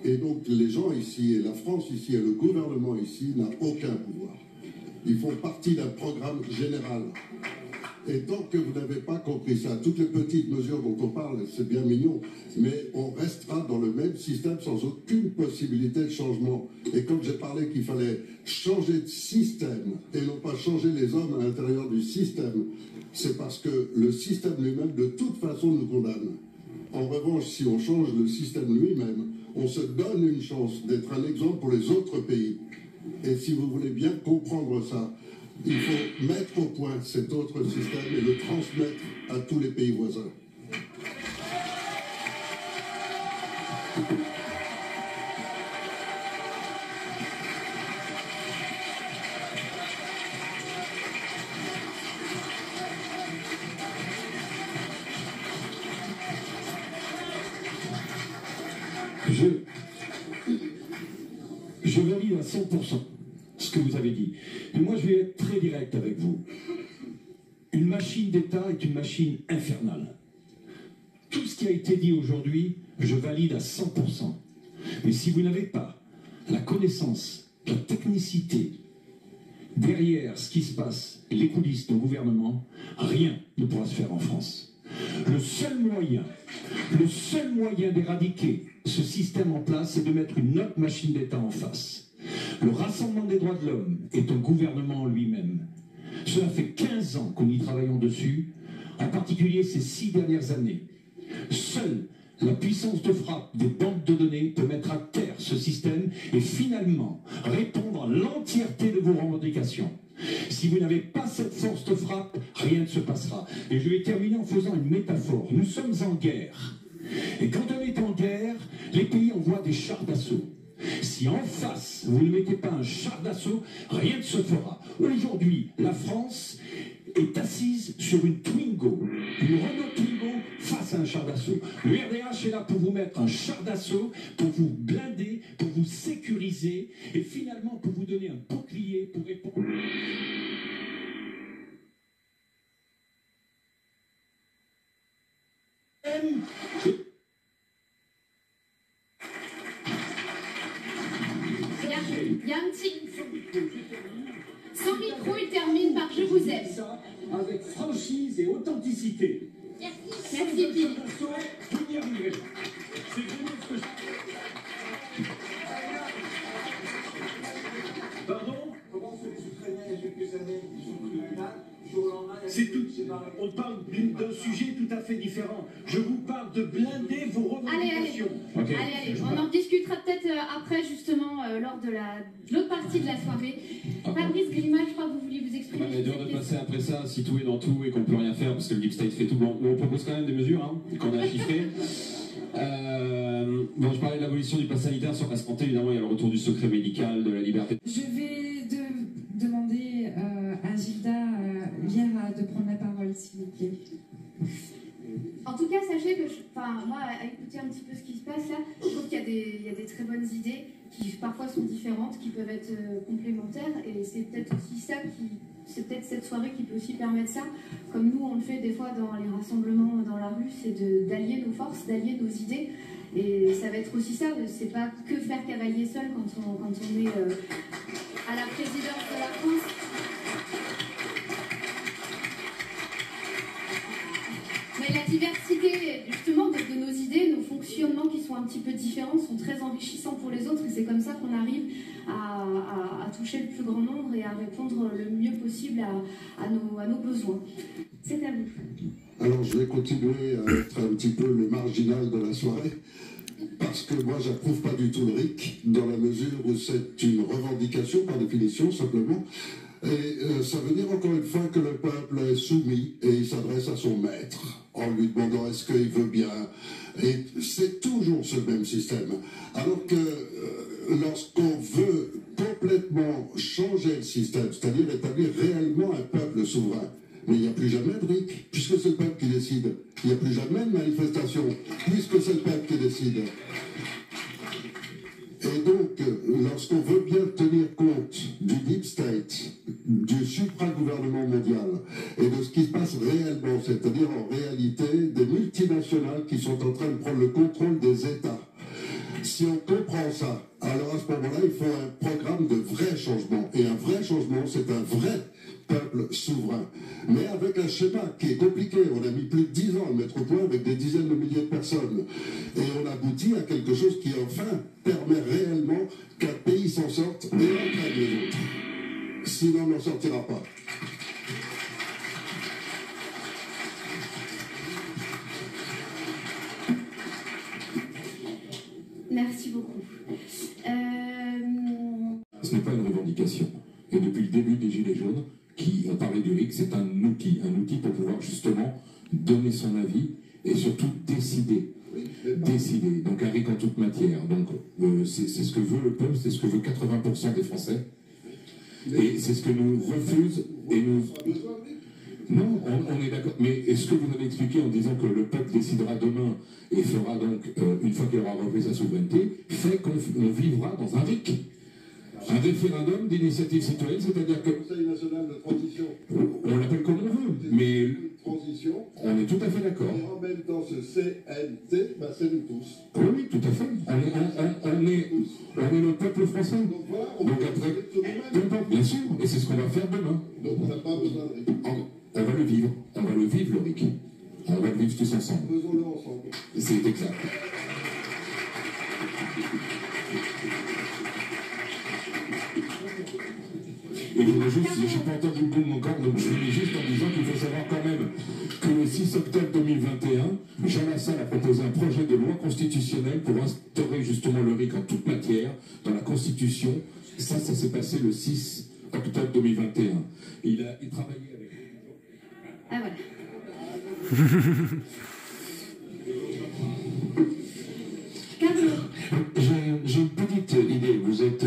Et donc les gens ici, et la France ici, et le gouvernement ici, n'a aucun pouvoir. Ils font partie d'un programme général. Et tant que vous n'avez pas compris ça, toutes les petites mesures dont on parle, c'est bien mignon, mais on restera dans le même système sans aucune possibilité de changement. Et quand j'ai parlé qu'il fallait changer de système, et non pas changer les hommes à l'intérieur du système, c'est parce que le système lui-même, de toute façon, nous condamne. En revanche, si on change le système lui-même, on se donne une chance d'être un exemple pour les autres pays. Et si vous voulez bien comprendre ça, il faut mettre au point cet autre système et le transmettre à tous les pays voisins.
Je valide à 100% ce que vous avez dit. Et moi, je vais être très direct avec vous. Une machine d'État est une machine infernale. Tout ce qui a été dit aujourd'hui, je valide à 100%. Mais si vous n'avez pas la connaissance, la technicité derrière ce qui se passe, les coulisses d'un gouvernement, rien ne pourra se faire en France. Le seul moyen d'éradiquer ce système en place, c'est de mettre une autre machine d'État en face. Le Rassemblement des droits de l'homme est un gouvernement en lui-même. Cela fait 15 ans que nous y travaillons dessus, en particulier ces 6 dernières années. Seule la puissance de frappe des banques de données peut mettre à terre ce système et finalement répondre à l'entièreté de vos revendications. Si vous n'avez pas cette force de frappe, rien ne se passera. Et je vais terminer en faisant une métaphore. Nous sommes en guerre. Et quand on est en guerre, les pays envoient des chars d'assaut. Si en face, vous ne mettez pas un char d'assaut, rien ne se fera. Aujourd'hui, la France est assise sur une Twingo, une Renault Twingo face à un char d'assaut. Le RDH est là pour vous mettre un char d'assaut, pour vous blinder, pour vous sécuriser et finalement pour vous donner un bouclier pour répondre.
Il y a un petit... Son micro, il termine par « Je vous aime ».
Avec franchise et authenticité.
Merci. Merci, Billy.
Vous y arriverez. C'est vraiment ce que je... Pardon?
Comment sont les Ukrainiens il y a quelques années, ils sont pris une date, du jour au lendemain,
c'est tout. On parle d'un sujet tout à fait différent. Je vous parle de blinder vos revendications.
Allez, on en discutera peut-être après, justement, lors de l'autre partie de la soirée. Fabrice Grimal, je crois que vous vouliez vous exprimer.
On est dur de passer après ça, si tout est dans tout et qu'on peut rien faire parce que le Deep State fait tout. Bon, on propose quand même des mesures qu'on a chiffrées. Bon, je parlais de l'abolition du pass sanitaire sur la santé, évidemment, il y a le retour du secret médical, de la liberté.
Je vais demander à Gilda Viera de prendre la parole, s'il vous plaît.
En tout cas, sachez que, moi, à écouter un petit peu ce qui se passe là, je trouve qu'il y a des très bonnes idées qui parfois sont différentes, qui peuvent être complémentaires, et c'est peut-être aussi ça c'est peut-être cette soirée qui peut aussi permettre ça, comme nous on le fait des fois dans les rassemblements dans la rue, c'est d'allier nos forces, d'allier nos idées, et ça va être aussi ça, c'est pas que faire cavalier seul quand on est à la présidence de la France. Mais la diversité, justement, de nos idées, nos fonctionnements qui sont un petit peu différents, sont très enrichissants pour les autres, et c'est comme ça qu'on arrive à toucher le plus grand nombre et à répondre le mieux possible à nos besoins. C'est à vous.
Alors, je vais continuer à être un petit peu le marginal de la soirée, parce que moi, j'approuve pas du tout le RIC, dans la mesure où c'est une revendication, par définition, simplement. Et ça veut dire encore une fois que le peuple est soumis et il s'adresse à son maître en lui demandant est-ce qu'il veut bien. Et c'est toujours ce même système. Alors que lorsqu'on veut complètement changer le système, c'est-à-dire établir réellement un peuple souverain, mais il n'y a plus jamais de RIC, puisque c'est le peuple qui décide. Il n'y a plus jamais de manifestation, puisque c'est le peuple qui décide. Et donc, lorsqu'on veut bien tenir compte du Deep State, du supra-gouvernement mondial, et de ce qui se passe réellement, c'est-à-dire en réalité des multinationales qui sont en train de prendre le contrôle des États, si on comprend ça, alors à ce moment-là, il faut un programme de vrai changement. Et un vrai changement, c'est un vrai peuple souverain. Mais avec un schéma qui est compliqué. On a mis plus de 10 ans à le mettre au point avec des dizaines de milliers de personnes. Et on aboutit à quelque chose qui, enfin, permet réellement qu'un pays s'en sorte et entraîne les autres. Sinon, on n'en sortira pas.
Merci beaucoup.
Ce n'est pas une revendication. Et depuis le début des Gilets jaunes, qui ont parlé du RIC, c'est un outil pour pouvoir justement donner son avis et surtout décider. décider. Donc un RIC en toute matière. Donc c'est ce que veut le peuple, c'est ce que veut 80% des Français. Et c'est ce que nous refuse et nous... Non, on est d'accord. Mais est-ce que vous avez expliqué en disant que le peuple décidera demain et fera donc, une fois qu'il aura repris sa souveraineté, fait qu'on vivra dans un RIC, un référendum d'initiative citoyenne, c'est-à-dire que...
Conseil national de transition.
On l'appelle comme on veut, mais
Transition.
on est tout à fait d'accord.
Et en même temps, ce CNT, bah, c'est nous tous.
Oui, oui, tout à fait. On est le peuple français.
Donc voilà, on
Donc
peut
après, bien sûr, et c'est ce qu'on va faire demain.
Donc on n'a pas besoin de RIC.
On va le vivre le RIC. On va le vivre tous ensemble.
Faisons-le ensemble.
C'est exact. Et je voudrais juste, je n'ai pas entendu le boom encore, donc je finis juste en disant qu'il faut savoir quand même que le 6 octobre 2021, Jean Lassalle a proposé un projet de loi constitutionnelle pour instaurer justement le RIC en toute matière dans la Constitution. Ça s'est passé le 6 octobre 2021. Il travaillait avec...
Ah voilà.
J'ai une petite idée.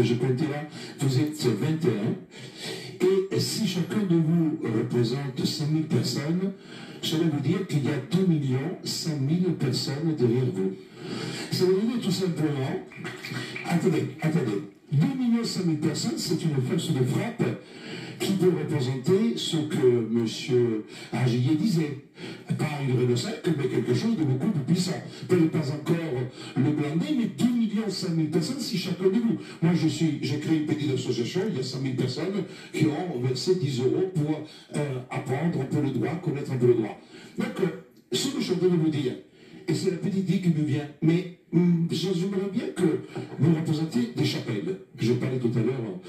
Je comptais là, vous êtes 21. Et si chacun de vous représente 100 000 personnes, cela veut dire qu'il y a 2 100 000 personnes derrière vous. Ça veut dire tout simplement, attendez, 2 100 000 personnes, c'est une force de frappe qui peut représenter ce que M. Agier disait. Pas une Renault 5, mais quelque chose de beaucoup plus puissant. Peut-être pas encore le blindé, mais 2 100 000 personnes, si chacun de vous. Moi, j'ai créé une petite association, il y a 100 000 personnes qui ont versé 10 € pour apprendre un peu le droit, connaître un peu le droit. Donc, ce que je suis en train de vous dire, et c'est la petite idée qui me vient, mais j'aimerais bien que vous représentiez des chapelles. Je parlais tout à l'heure.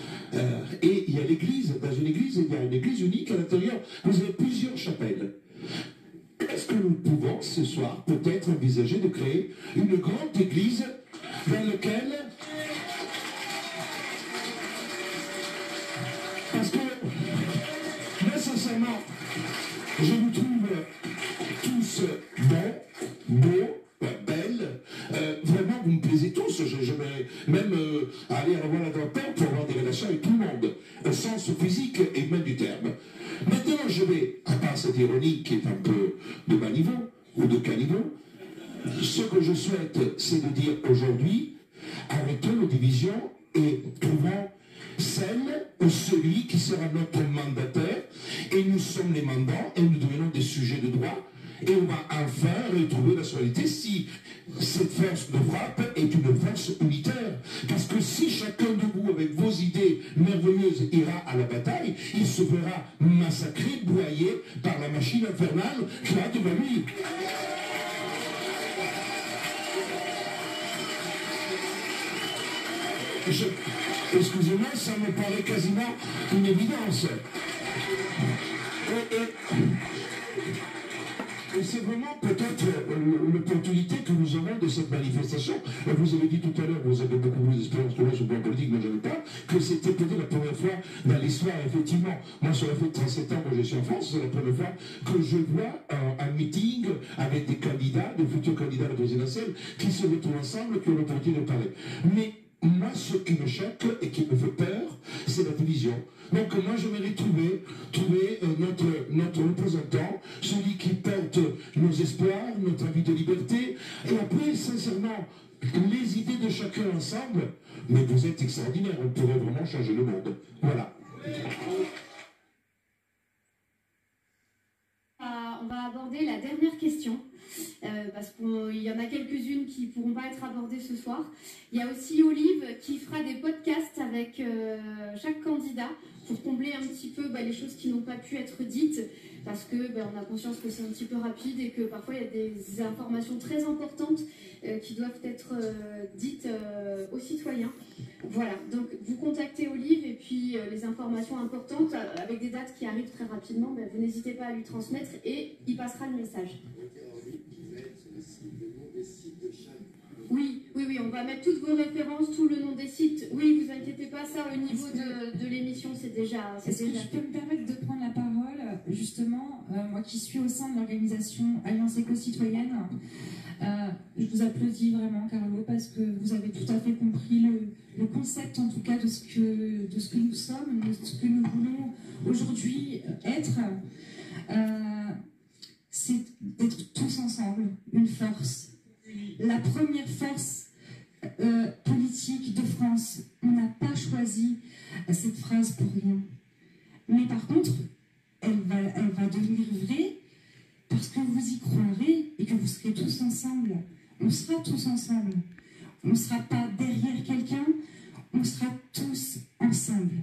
Et il y a l'église, dans une église, il y a une église unique à l'intérieur. Vous avez plusieurs chapelles. Est-ce que nous pouvons, ce soir, peut-être envisager de créer une grande église dans laquelle... Parce que, nécessairement, je vous trouve tous bons, beaux, belles. Vraiment, vous me plaisez tous. J'aimerais même aller revoir la dentaire pour avoir des relations avec tout le monde, au sens physique et même du terme. Maintenant, je vais, à part cette ironie qui est un peu de bas niveau, ou de caniveau, ce que je souhaite, c'est de dire aujourd'hui, arrêtons nos divisions et trouvons celle ou celui qui sera notre mandataire, et nous sommes les mandants, et nous devenons des sujets de droit, et on va enfin retrouver la solidité si cette force de frappe est une force unitaire. Parce que si chacun de vous, avec vos idées merveilleuses, ira à la bataille, il se fera massacrer, broyer par la machine infernale qui a devant lui. Excusez-moi, ça me paraît quasiment une évidence. Et c'est vraiment peut-être l'opportunité que nous avons de cette manifestation. Vous avez dit tout à l'heure, vous avez beaucoup plus d'expérience que moi sur le plan politique, moi je n'en ai pas, que c'était peut-être la première fois dans l'histoire, effectivement. Moi, ça fait 37 ans que je suis en France, c'est la première fois que je vois un meeting avec des candidats, des futurs candidats à la présidentielle, qui se retrouvent ensemble, qui ont l'opportunité de parler. Mais moi, ce qui me choque et qui me fait peur, c'est la division. Donc moi, j'aimerais trouver notre représentant, celui qui porte nos espoirs, notre envie de liberté, et après, sincèrement, les idées de chacun ensemble, mais vous êtes extraordinaire, on pourrait vraiment changer le monde. Voilà.
On va aborder la dernière question, parce qu'il y en a quelques-unes qui ne pourront pas être abordées ce soir. Il y a aussi Olive qui fera des podcasts avec chaque candidat pour combler un petit peu les choses qui n'ont pas pu être dites, parce que on a conscience que c'est un petit peu rapide et que parfois il y a des informations très importantes qui doivent être dites aux citoyens. Voilà, donc vous contactez Olive et puis les informations importantes avec des dates qui arrivent très rapidement, vous n'hésitez pas à lui transmettre et il passera le message. Oui, on va mettre toutes vos références, tout le nom des sites. Oui, vous inquiétez pas. pas ça au niveau de l'émission, c'est déjà...
Est-ce que je peux me permettre de prendre la parole, justement, moi qui suis au sein de l'organisation Alliance Éco-Citoyenne, je vous applaudis vraiment, Carlo, parce que vous avez tout à fait compris le concept, en tout cas, de ce que nous sommes, de ce que nous voulons aujourd'hui être. C'est d'être tous ensemble, une force. La première force politique de France. On n'a pas choisi cette phrase pour rien. Mais par contre, elle va devenir vraie parce que vous y croirez et que vous serez tous ensemble. On sera tous ensemble. On ne sera pas derrière quelqu'un, on sera tous ensemble.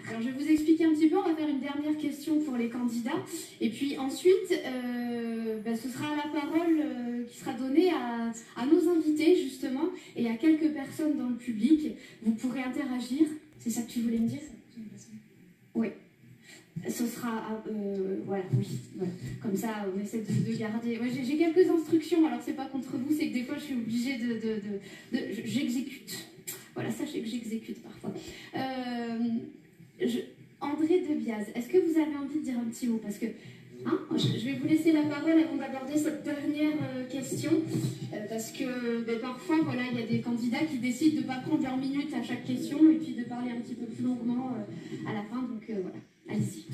Alors, je vais vous expliquer un petit peu, on va faire une dernière question pour les candidats. Et puis ensuite, ce sera la parole qui sera donnée à nos invités, justement, et à quelques personnes dans le public. Vous pourrez interagir. C'est ça que tu voulais me dire? Oui. Ce sera... voilà, oui. Voilà. Comme ça, on essaie de garder... Ouais, j'ai quelques instructions, alors c'est pas contre vous, c'est que des fois, je suis obligée j'exécute. Voilà, sachez que j'exécute parfois. André Debiaz, est-ce que vous avez envie de dire un petit mot? Parce que je vais vous laisser la parole avant d'aborder cette dernière question. Parce que parfois, voilà, il y a des candidats qui décident de ne pas prendre leur minute à chaque question et puis de parler un petit peu plus longuement à la fin. Donc voilà, allez-y.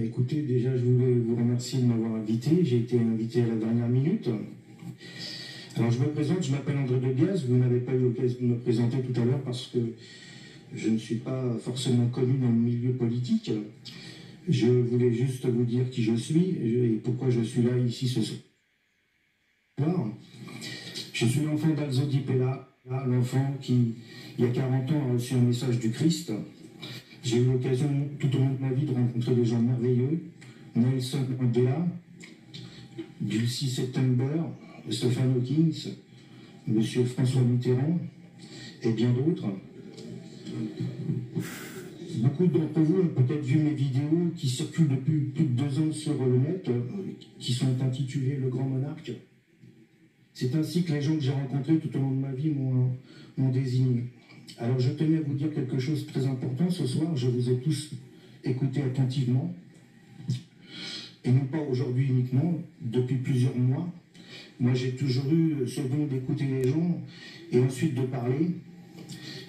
Écoutez, déjà, je voulais vous remercier de m'avoir invité. J'ai été invité à la dernière minute. Alors, je me présente, je m'appelle André Debiaz. Vous n'avez pas eu l'occasion de me présenter tout à l'heure parce que je ne suis pas forcément connu dans le milieu politique. Je voulais juste vous dire qui je suis et pourquoi je suis là ici ce soir. Je suis l'enfant d'Alzo Di Pella, l'enfant qui, il y a 40 ans, a reçu un message du Christ. J'ai eu l'occasion tout au long de ma vie de rencontrer des gens merveilleux. Nelson Mandela, Dulcie September, Stephen Hawking, Monsieur François Mitterrand et bien d'autres. Beaucoup d'entre vous ont peut-être vu mes vidéos qui circulent depuis plus de 2 ans sur le net, qui sont intitulées Le Grand Monarque. C'est ainsi que les gens que j'ai rencontrés tout au long de ma vie m'ont désigné. Alors je tenais à vous dire quelque chose de très important ce soir. Je vous ai tous écoutés attentivement, et non pas aujourd'hui uniquement, depuis plusieurs mois. Moi j'ai toujours eu ce don d'écouter les gens et ensuite de parler.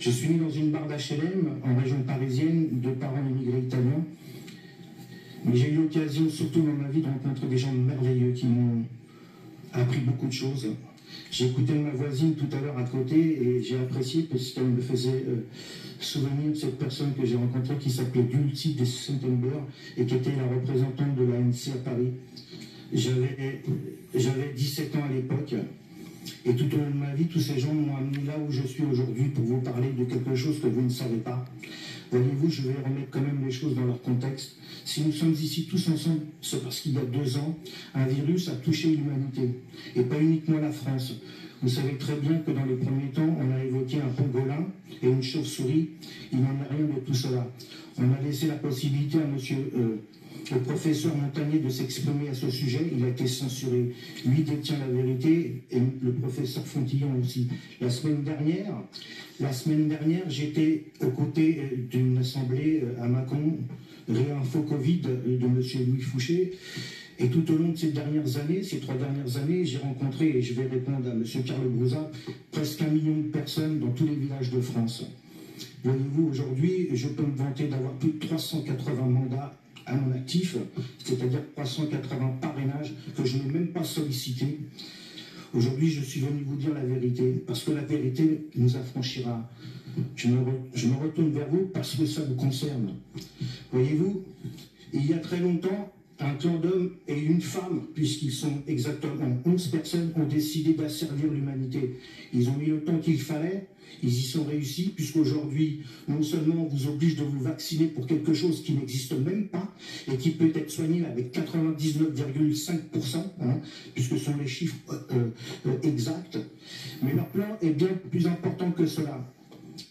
Je suis né dans une barre d'HLM en région parisienne de parents immigrés italiens. Mais j'ai eu l'occasion, surtout dans ma vie, de rencontrer des gens merveilleux qui m'ont appris beaucoup de choses. J'ai écouté ma voisine tout à l'heure à côté et j'ai apprécié parce qu'elle me faisait souvenir de cette personne que j'ai rencontrée qui s'appelait Dulcie de September et qui était la représentante de l'ANC à Paris. J'avais 17 ans à l'époque. Et tout au long de ma vie, tous ces gens m'ont amené là où je suis aujourd'hui pour vous parler de quelque chose que vous ne savez pas. Voyez-vous, je vais remettre quand même les choses dans leur contexte. Si nous sommes ici tous ensemble, c'est parce qu'il y a 2 ans, un virus a touché l'humanité, et pas uniquement la France. Vous savez très bien que dans les premiers temps, on a évoqué un pangolin et une chauve-souris. Il n'en est rien de tout cela. On a laissé la possibilité à le professeur Montagnier de s'exprimer à ce sujet. Il a été censuré. Lui détient la vérité et le professeur Fontillon aussi. La semaine dernière, j'étais aux côtés d'une assemblée à Mâcon, Réinfo Covid de M. Louis Fouché. Et tout au long de ces 3 dernières années, j'ai rencontré, et je vais répondre à M. Carlo Brusa, presque 1 million de personnes dans tous les villages de France. Voyez-vous, aujourd'hui, je peux me vanter d'avoir plus de 380 mandats à mon actif, c'est-à-dire 380 parrainages que je n'ai même pas sollicités. Aujourd'hui, je suis venu vous dire la vérité, parce que la vérité nous affranchira. Je me retourne vers vous parce que ça vous concerne. Voyez-vous, il y a très longtemps, un clan d'hommes et une femme, puisqu'ils sont exactement 11 personnes, ont décidé d'asservir l'humanité. Ils ont mis le temps qu'il fallait, ils y sont réussis, puisqu'aujourd'hui, non seulement on vous oblige de vous vacciner pour quelque chose qui n'existe même pas, et qui peut être soigné avec 99,5%, puisque ce sont les chiffres exacts, mais leur plan est bien plus important que cela.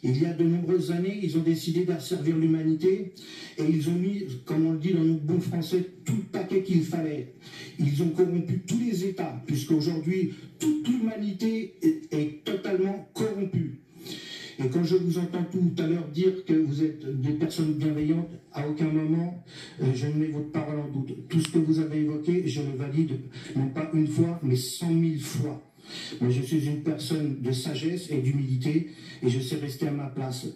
Il y a de nombreuses années, ils ont décidé d'asservir l'humanité et ils ont mis, comme on le dit dans nos bons français, tout le paquet qu'il fallait. Ils ont corrompu tous les États, puisqu'aujourd'hui, toute l'humanité est totalement corrompue. Et quand je vous entends tout à l'heure dire que vous êtes des personnes bienveillantes, à aucun moment je ne mets votre parole en doute. Tout ce que vous avez évoqué, je le valide, non pas une fois, mais 100 000 fois. Moi, je suis une personne de sagesse et d'humilité et je sais rester à ma place.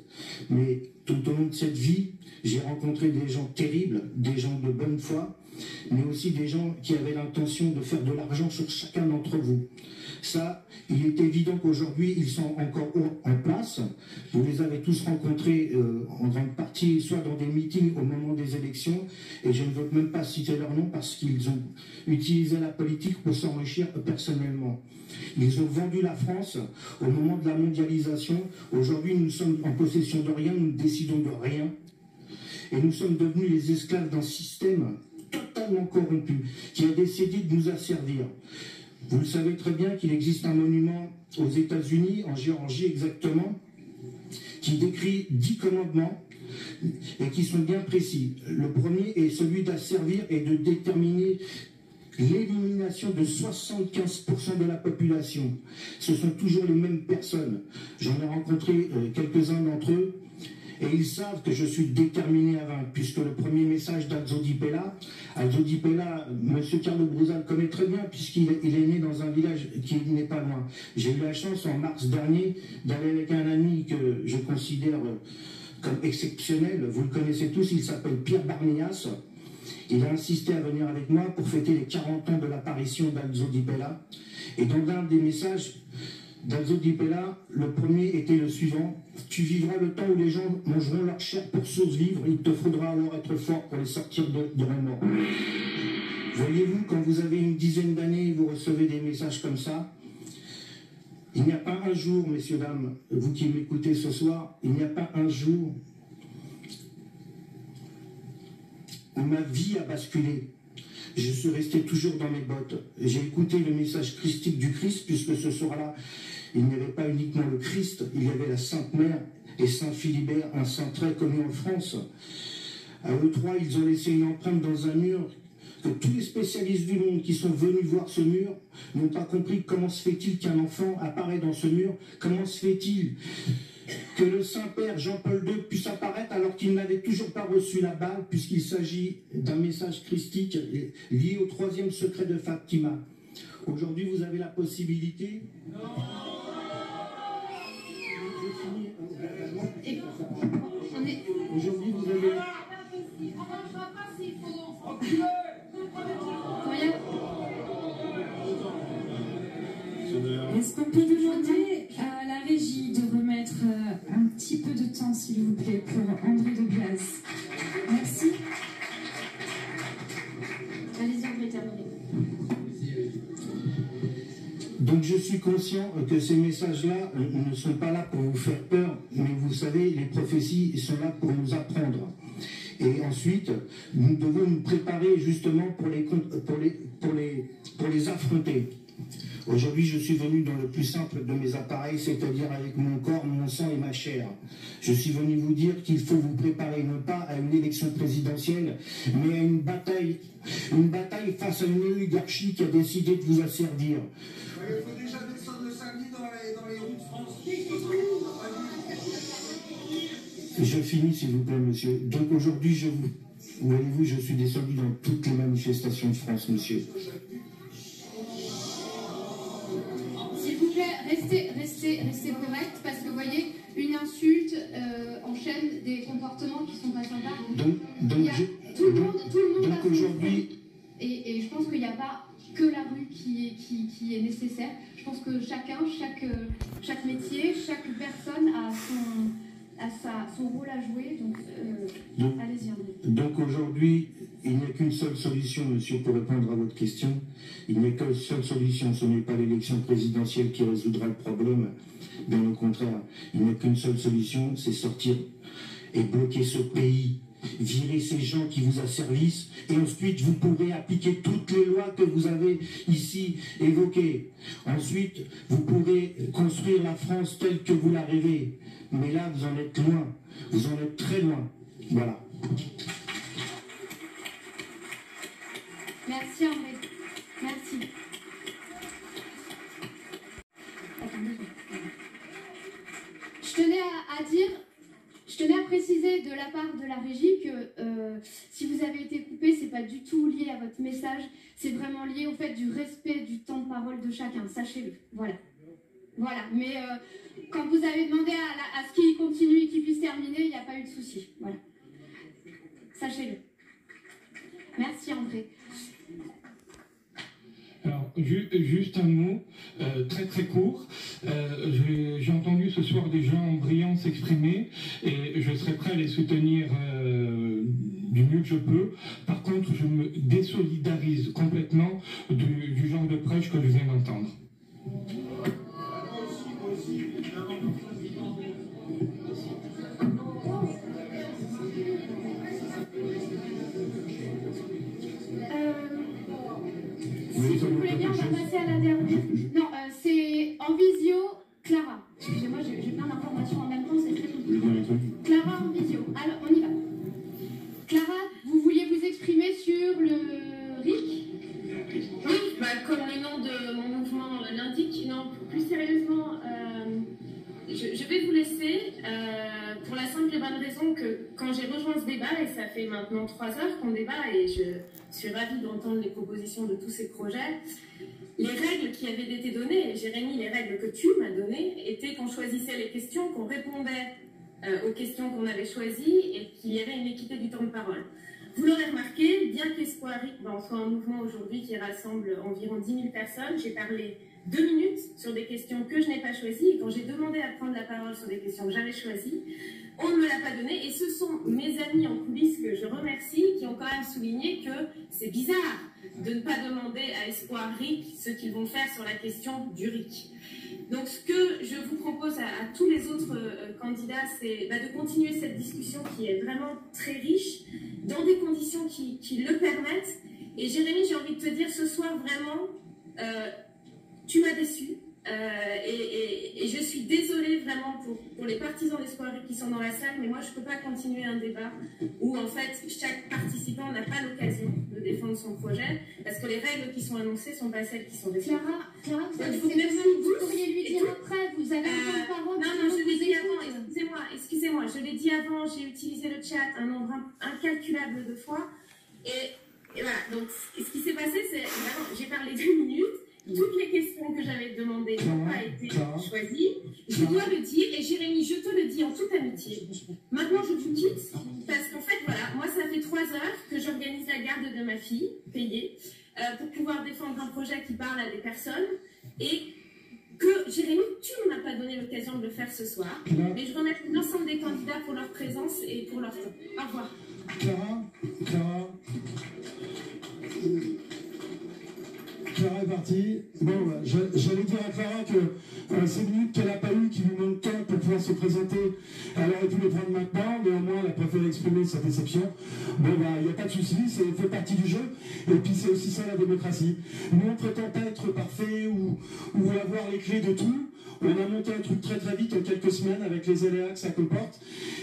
Mais tout au long de cette vie, j'ai rencontré des gens terribles, des gens de bonne foi, mais aussi des gens qui avaient l'intention de faire de l'argent sur chacun d'entre vous. Ça, il est évident qu'aujourd'hui, ils sont encore en place. Vous les avez tous rencontrés en grande partie, soit dans des meetings au moment des élections, et je ne veux même pas citer leur nom parce qu'ils ont utilisé la politique pour s'enrichir personnellement. Ils ont vendu la France au moment de la mondialisation. Aujourd'hui, nous sommes en possession de rien, nous ne décidons de rien. Et nous sommes devenus les esclaves d'un système totalement corrompu, qui a décidé de nous asservir. Vous le savez très bien qu'il existe un monument aux États-Unis, en Géorgie exactement, qui décrit 10 commandements et qui sont bien précis. Le premier est celui d'asservir et de déterminer l'élimination de 75% de la population. Ce sont toujours les mêmes personnes. J'en ai rencontré quelques-uns d'entre eux et ils savent que je suis déterminé à vaincre, puisque le premier message d'Alzo Di Pella, M. Carlo Brusa le connaît très bien, puisqu'il est né dans un village qui n'est pas loin. J'ai eu la chance en mars dernier d'aller avec un ami que je considère comme exceptionnel. Vous le connaissez tous, il s'appelle Pierre Barnias. Il a insisté à venir avec moi pour fêter les 40 ans de l'apparition d'Alzo Di Pella. Et dans l'un des messages d'Alzo Di Pella, le premier était le suivant: tu vivras le temps où les gens mangeront leur chair pour survivre, il te faudra alors être fort pour les sortir de remords. Voyez-vous, quand vous avez une dizaine d'années et vous recevez des messages comme ça, il n'y a pas un jour, messieurs, dames, vous qui m'écoutez ce soir, il n'y a pas un jour où ma vie a basculé. Je suis resté toujours dans mes bottes. J'ai écouté le message christique du Christ, puisque ce soir-là, il n'y avait pas uniquement le Christ, il y avait la Sainte Mère et Saint Philibert, un saint très connu en France. À eux trois, ils ont laissé une empreinte dans un mur que tous les spécialistes du monde qui sont venus voir ce mur n'ont pas compris. Comment se fait-il qu'un enfant apparaît dans ce mur? Comment se fait-il que le Saint-Père Jean-Paul II puisse apparaître alors qu'il n'avait toujours pas reçu la balle, puisqu'il s'agit d'un message christique lié au 3e secret de Fatima? Aujourd'hui, vous avez la possibilité... Aujourd'hui, vous avez...
Est-ce qu'on peut demander à la régie de remettre un petit peu de temps, s'il vous plaît, pour André de Biase? Merci.
Allez-y, on peut terminer.
Donc je suis conscient que ces messages-là ne sont pas là pour vous faire peur, mais vous savez, les prophéties sont là pour nous apprendre. Et ensuite, nous devons nous préparer justement pour les affronter. Aujourd'hui, je suis venu dans le plus simple de mes appareils, c'est-à-dire avec mon corps, mon sang et ma chair. Je suis venu vous dire qu'il faut vous préparer non pas à une élection présidentielle, mais à une bataille face à une oligarchie qui a décidé de vous asservir.
Il faut déjà descendre le samedi dans les rues de France.
Je finis, s'il vous plaît, monsieur. Donc aujourd'hui, voyez-vous, je suis descendu dans toutes les manifestations de France, monsieur.
S'il vous plaît, restez correct, parce que vous voyez, une insulte enchaîne des comportements qui sont pas sympas. Tout le monde
donc aujourd'hui,
et je pense qu'il n'y a pas que la rue qui est nécessaire. Je pense que chaque métier, chaque personne a son rôle à jouer. Donc allez-y, André.
Donc aujourd'hui, il n'y a qu'une seule solution, monsieur, pour répondre à votre question. Il n'y a qu'une seule solution. Ce n'est pas l'élection présidentielle qui résoudra le problème. Bien au contraire, il n'y a qu'une seule solution, c'est sortir et bloquer ce pays virer ces gens qui vous asservissent, et ensuite vous pourrez appliquer toutes les lois que vous avez ici évoquées. Ensuite, vous pourrez construire la France telle que vous la rêvez. Mais là, vous en êtes loin. Vous en êtes très loin. Voilà.
Merci André. Merci. Je tenais à préciser de la part de la régie que si vous avez été coupé, c'est pas du tout lié à votre message, c'est vraiment lié au fait du respect du temps de parole de chacun, sachez-le. Voilà. Voilà, mais quand vous avez demandé à ce qu'il continue et qu'il puisse terminer, il n'y a pas eu de souci. Voilà. Sachez-le. Merci André.
Alors, juste un mot, très très court. J'ai entendu ce soir des gens brillants s'exprimer et je serai prêt à les soutenir du mieux que je peux. Par contre, je me désolidarise complètement du genre de prêche que je viens d'entendre.
Si vous voulez bien, on va passer à la dernière. Non, c'est en visio, Clara. Excusez-moi, j'ai plein d'informations en même temps, c'est très compliqué. Clara en visio. Alors, on y va. Clara, vous vouliez vous exprimer sur le RIC?
Oui, comme le nom de mon mouvement l'indique. Non, plus sérieusement, je vais vous laisser pour la simple et bonne raison que quand j'ai rejoint ce débat, et ça fait maintenant 3 heures qu'on débat, et je suis ravie d'entendre les propositions de tous ces projets, les règles qui avaient été données, et Jérémy, les règles que tu m'as données, étaient qu'on choisissait les questions, qu'on répondait aux questions qu'on avait choisies, et qu'il y avait une équité du temps de parole. Vous l'aurez remarqué, bien qu'Espoir RIC soit un mouvement aujourd'hui qui rassemble environ 10 000 personnes, j'ai parlé 2 minutes sur des questions que je n'ai pas choisies, et quand j'ai demandé à prendre la parole sur des questions que j'avais choisies, on ne me l'a pas donné, et ce sont mes amis en coulisses que je remercie qui ont quand même souligné que c'est bizarre de ne pas demander à Espoir RIC ce qu'ils vont faire sur la question du RIC. Donc ce que je vous propose à tous les autres candidats, c'est de continuer cette discussion qui est vraiment très riche, dans des conditions qui le permettent. Et Jérémy, j'ai envie de te dire ce soir vraiment, tu m'as déçu. Et je suis désolée vraiment pour les partisans d'Espoir RIC qui sont dans la salle, mais moi je ne peux pas continuer un débat où en fait chaque participant n'a pas l'occasion de défendre son projet, parce que les règles qui sont annoncées ne sont pas celles qui sont défendues.
Clara, vous pourriez lui dire après, vous avez un temps de parole.
Non, je l'ai dit avant, excusez-moi, je l'ai dit avant, j'ai utilisé le chat un nombre incalculable de fois, et voilà, donc ce qui s'est passé, c'est vraiment, j'ai parlé 2 minutes. Toutes les questions que j'avais demandées n'ont pas été choisies. Je dois le dire, et Jérémy, je te le dis en toute amitié. Maintenant, je vous quitte, parce qu'en fait, voilà, moi, ça fait 3 heures que j'organise la garde de ma fille, payée, pour pouvoir défendre un projet qui parle à des personnes, et que, Jérémy, tu ne m'as pas donné l'occasion de le faire ce soir. Mais je remercie l'ensemble des candidats pour leur présence et pour leur temps. Au revoir.
Clara est partie. Bon, j'allais dire à Clara que ces minutes qu'elle n'a pas eues, qui lui manquent tant pour pouvoir se présenter, elle aurait pu les prendre maintenant, néanmoins elle a préféré exprimer sa déception. Bon, il n'y a pas de souci, ça fait partie du jeu, et puis c'est aussi ça la démocratie. Nous, on prétend pas être parfait ou avoir les clés de tout. On a monté un truc très très vite en quelques semaines avec les aléas que ça comporte.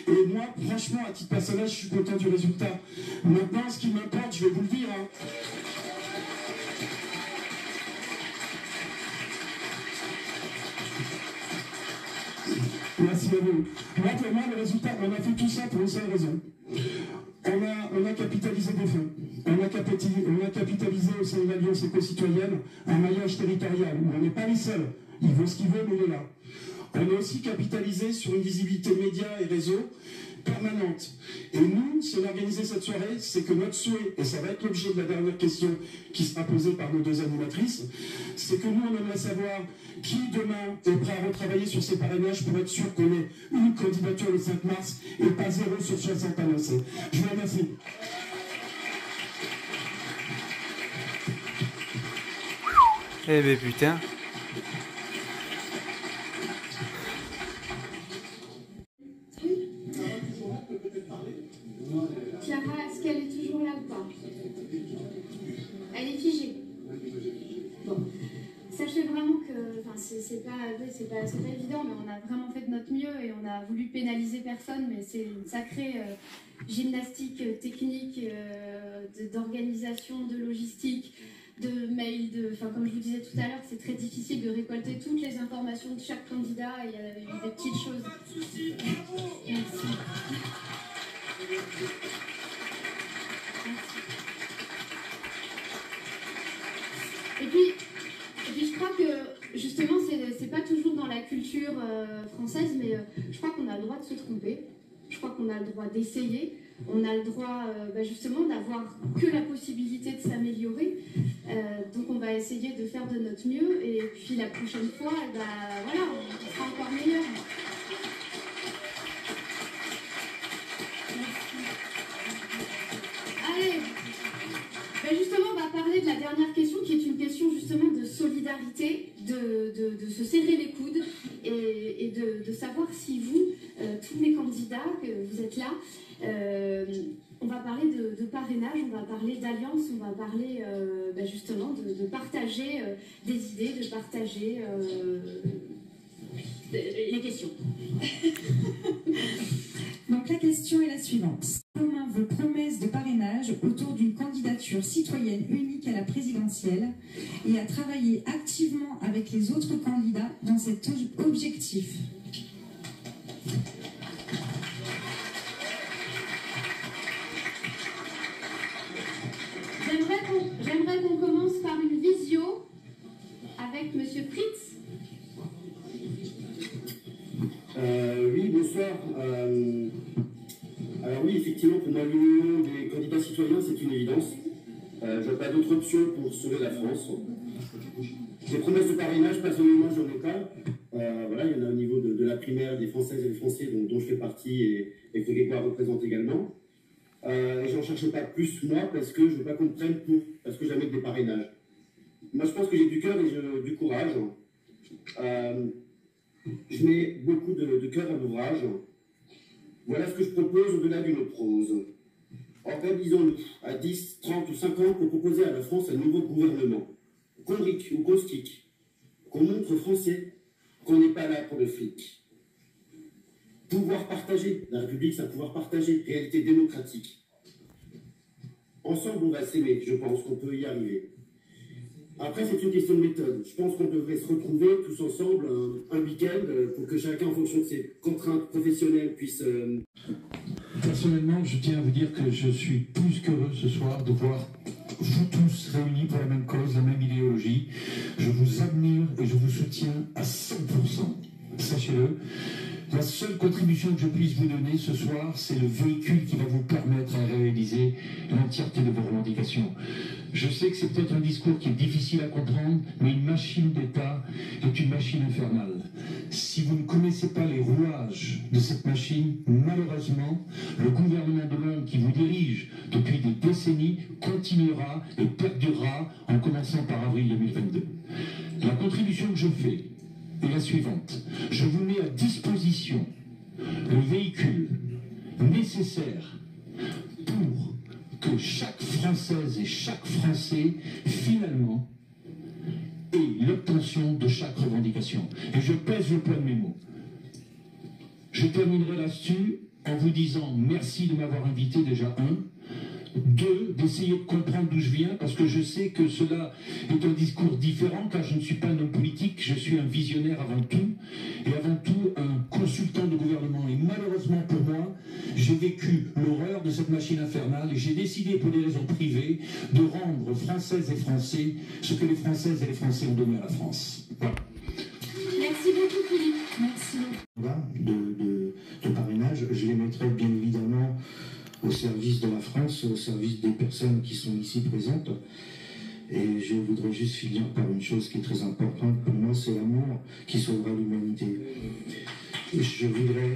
Et moi, franchement, à titre personnel, je suis content du résultat. Maintenant, ce qui m'importe, je vais vous le dire, Merci à vous. Moi, pour moi, le résultat, on a fait tout ça pour une seule raison. On a capitalisé des fonds. On a capitalisé au sein de l'Alliance éco-citoyenne un maillage territorial où on n'est pas les seuls. Il vaut ce qu'il veut, mais il est là. On a aussi capitalisé sur une visibilité média et réseau permanente. Et nous, si on a organisé cette soirée, c'est que notre souhait, et ça va être l'objet de la dernière question qui sera posée par nos 2 animatrices, c'est que nous, on aimerait savoir qui demain est prêt à retravailler sur ses parrainages pour être sûr qu'on ait une candidature le 5 mars et pas 0 sur 60 annoncés. Je vous remercie.
Eh ben putain.
ou pas? Elle est figée. Bon. Sachez vraiment que, enfin, c'est pas évident, mais on a vraiment fait de notre mieux et on a voulu pénaliser personne, mais c'est une sacrée gymnastique technique, d'organisation, de logistique, de mails, enfin, comme je vous disais tout à l'heure, c'est très difficile de récolter toutes les informations de chaque candidat, et il y a eu des petites choses. Merci. Et puis je crois que justement c'est pas toujours dans la culture française, mais je crois qu'on a le droit de se tromper, je crois qu'on a le droit d'essayer, on a le droit justement d'avoir que la possibilité de s'améliorer, donc on va essayer de faire de notre mieux, et puis la prochaine fois, voilà, on sera encore meilleur. Allez, justement, on va parler de la dernière question, qui est une question justement de solidarité, de se serrer les coudes et de savoir si vous, tous les candidats, que vous êtes là, on va parler de parrainage, on va parler d'alliance, on va parler justement de partager des idées, de partager les questions.
Donc la question est la suivante. Commun vos promesses de parrainage autour d'une candidature citoyenne unique à la présidentielle et à travailler activement avec les autres candidats dans cet objectif.
J'aimerais qu'on commence par une visio avec Monsieur Fritz.
Oui, bonsoir. Alors oui, effectivement, pour moi, l'union des candidats citoyens, c'est une évidence. Je n'ai pas d'autre option pour sauver la France. Des promesses de parrainage, personnellement, j'en ai pas. Voilà, il y en a au niveau de la primaire des Françaises et des Français dont je fais partie et que Grégoire représente également. Et j'en cherche pas plus, moi, parce que je veux pas qu'on me prenne parce que j'amène des parrainages. Moi, je pense que j'ai du cœur et du courage. Je mets beaucoup de cœur à l'ouvrage. Voilà ce que je propose au-delà d'une prose. Organisons-nous à 10, 30 ou 50 pour proposer à la France un nouveau gouvernement. Qu'on rique ou qu'on stick. Qu'on montre français qu'on n'est pas là pour le flic. Pouvoir partagé. La République, c'est un pouvoir partagé. Réalité démocratique. Ensemble, on va s'aimer. Je pense qu'on peut y arriver. Après, c'est une question de méthode. Je pense qu'on devrait se retrouver tous ensemble un week-end pour que chacun, en fonction de ses contraintes professionnelles, puisse...
Personnellement, je tiens à vous dire que je suis plus qu'heureux ce soir de voir vous tous réunis pour la même cause, la même idéologie. Je vous admire et je vous soutiens à 100%. Sachez-le. La seule contribution que je puisse vous donner ce soir, c'est le véhicule qui va vous permettre à réaliser l'entièreté de vos revendications. Je sais que c'est peut-être un discours qui est difficile à comprendre, mais une machine d'État est une machine infernale. Si vous ne connaissez pas les rouages de cette machine, malheureusement, le gouvernement de l'homme qui vous dirige depuis des décennies continuera et perdurera en commençant par avril 2022. La contribution que je fais est la suivante. Je vous mets à disposition le véhicule nécessaire pour que chaque Française et chaque Français, finalement, ait l'obtention de chaque revendication. Et je pèse le poids de mes mots. Je terminerai là-dessus en vous disant merci de m'avoir invité déjà, 2, d'essayer de comprendre d'où je viens, parce que je sais que cela est un discours différent, car je ne suis pas un homme politique, je suis un visionnaire avant tout, et avant tout un consultant de gouvernement. Et malheureusement pour moi, j'ai vécu l'horreur de cette machine infernale, et j'ai décidé pour des raisons privées de rendre aux Françaises et Français ce que les Françaises et les Français ont donné à la France. Voilà.
Merci beaucoup Philippe. Merci.
De parrainage, je les mettrai bien évidemment au service de la France, au service des personnes qui sont ici présentes. Et je voudrais juste finir par une chose qui est très importante pour moi, c'est l'amour qui sauvera l'humanité. Je voudrais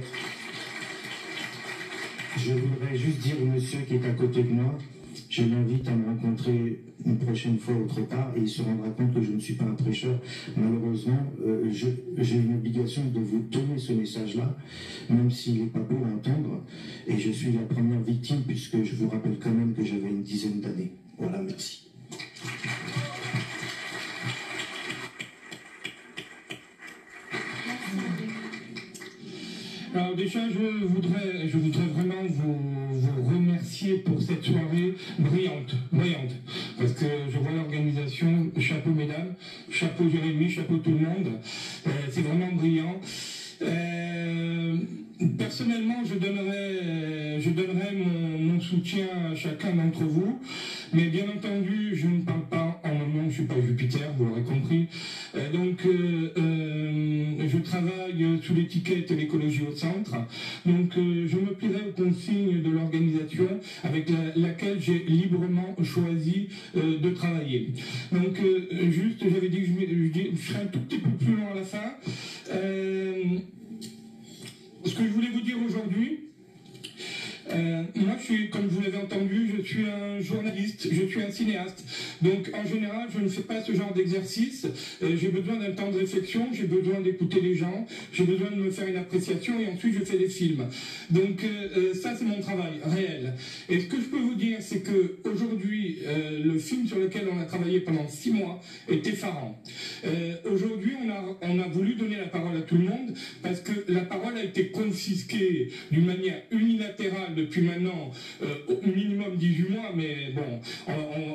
juste dire au monsieur qui est à côté de moi, je l'invite à me rencontrer une prochaine fois autre part et il se rendra compte que je ne suis pas un prêcheur. Malheureusement, j'ai une obligation de vous donner ce message-là, même s'il n'est pas beau à entendre. Et je suis la première victime puisque je vous rappelle quand même que j'avais une dizaine
Alors déjà, je voudrais vraiment vous remercier pour cette soirée brillante, parce que je vois l'organisation, chapeau mesdames, chapeau Jérémy, chapeau tout le monde, c'est vraiment brillant. Personnellement, je donnerai mon soutien à chacun d'entre vous, mais bien entendu, je ne parle pas en mon nom, je ne suis pas Jupiter, vous l'aurez compris. Donc, je travaille sous l'étiquette l'écologie au centre. Donc, je me plierai aux consignes de l'organisation avec laquelle j'ai librement choisi de travailler. Donc, juste, j'avais dit que je serai un tout petit peu plus long à la fin. Ce que je voulais vous dire aujourd'hui, moi, comme vous l'avez entendu, je suis un journaliste, je suis un cinéaste. Donc, en général, je ne fais pas ce genre d'exercice. J'ai besoin d'un temps de réflexion, j'ai besoin d'écouter les gens, j'ai besoin de me faire une appréciation et ensuite je fais des films. Donc, ça, c'est mon travail réel. Et ce que je peux vous dire, c'est qu'aujourd'hui, le film sur lequel on a travaillé pendant 6 mois est effarant. Aujourd'hui, on a voulu donner la parole à tout le monde parce que la parole a été confisquée d'une manière unilatérale depuis maintenant au minimum 18 mois, mais bon,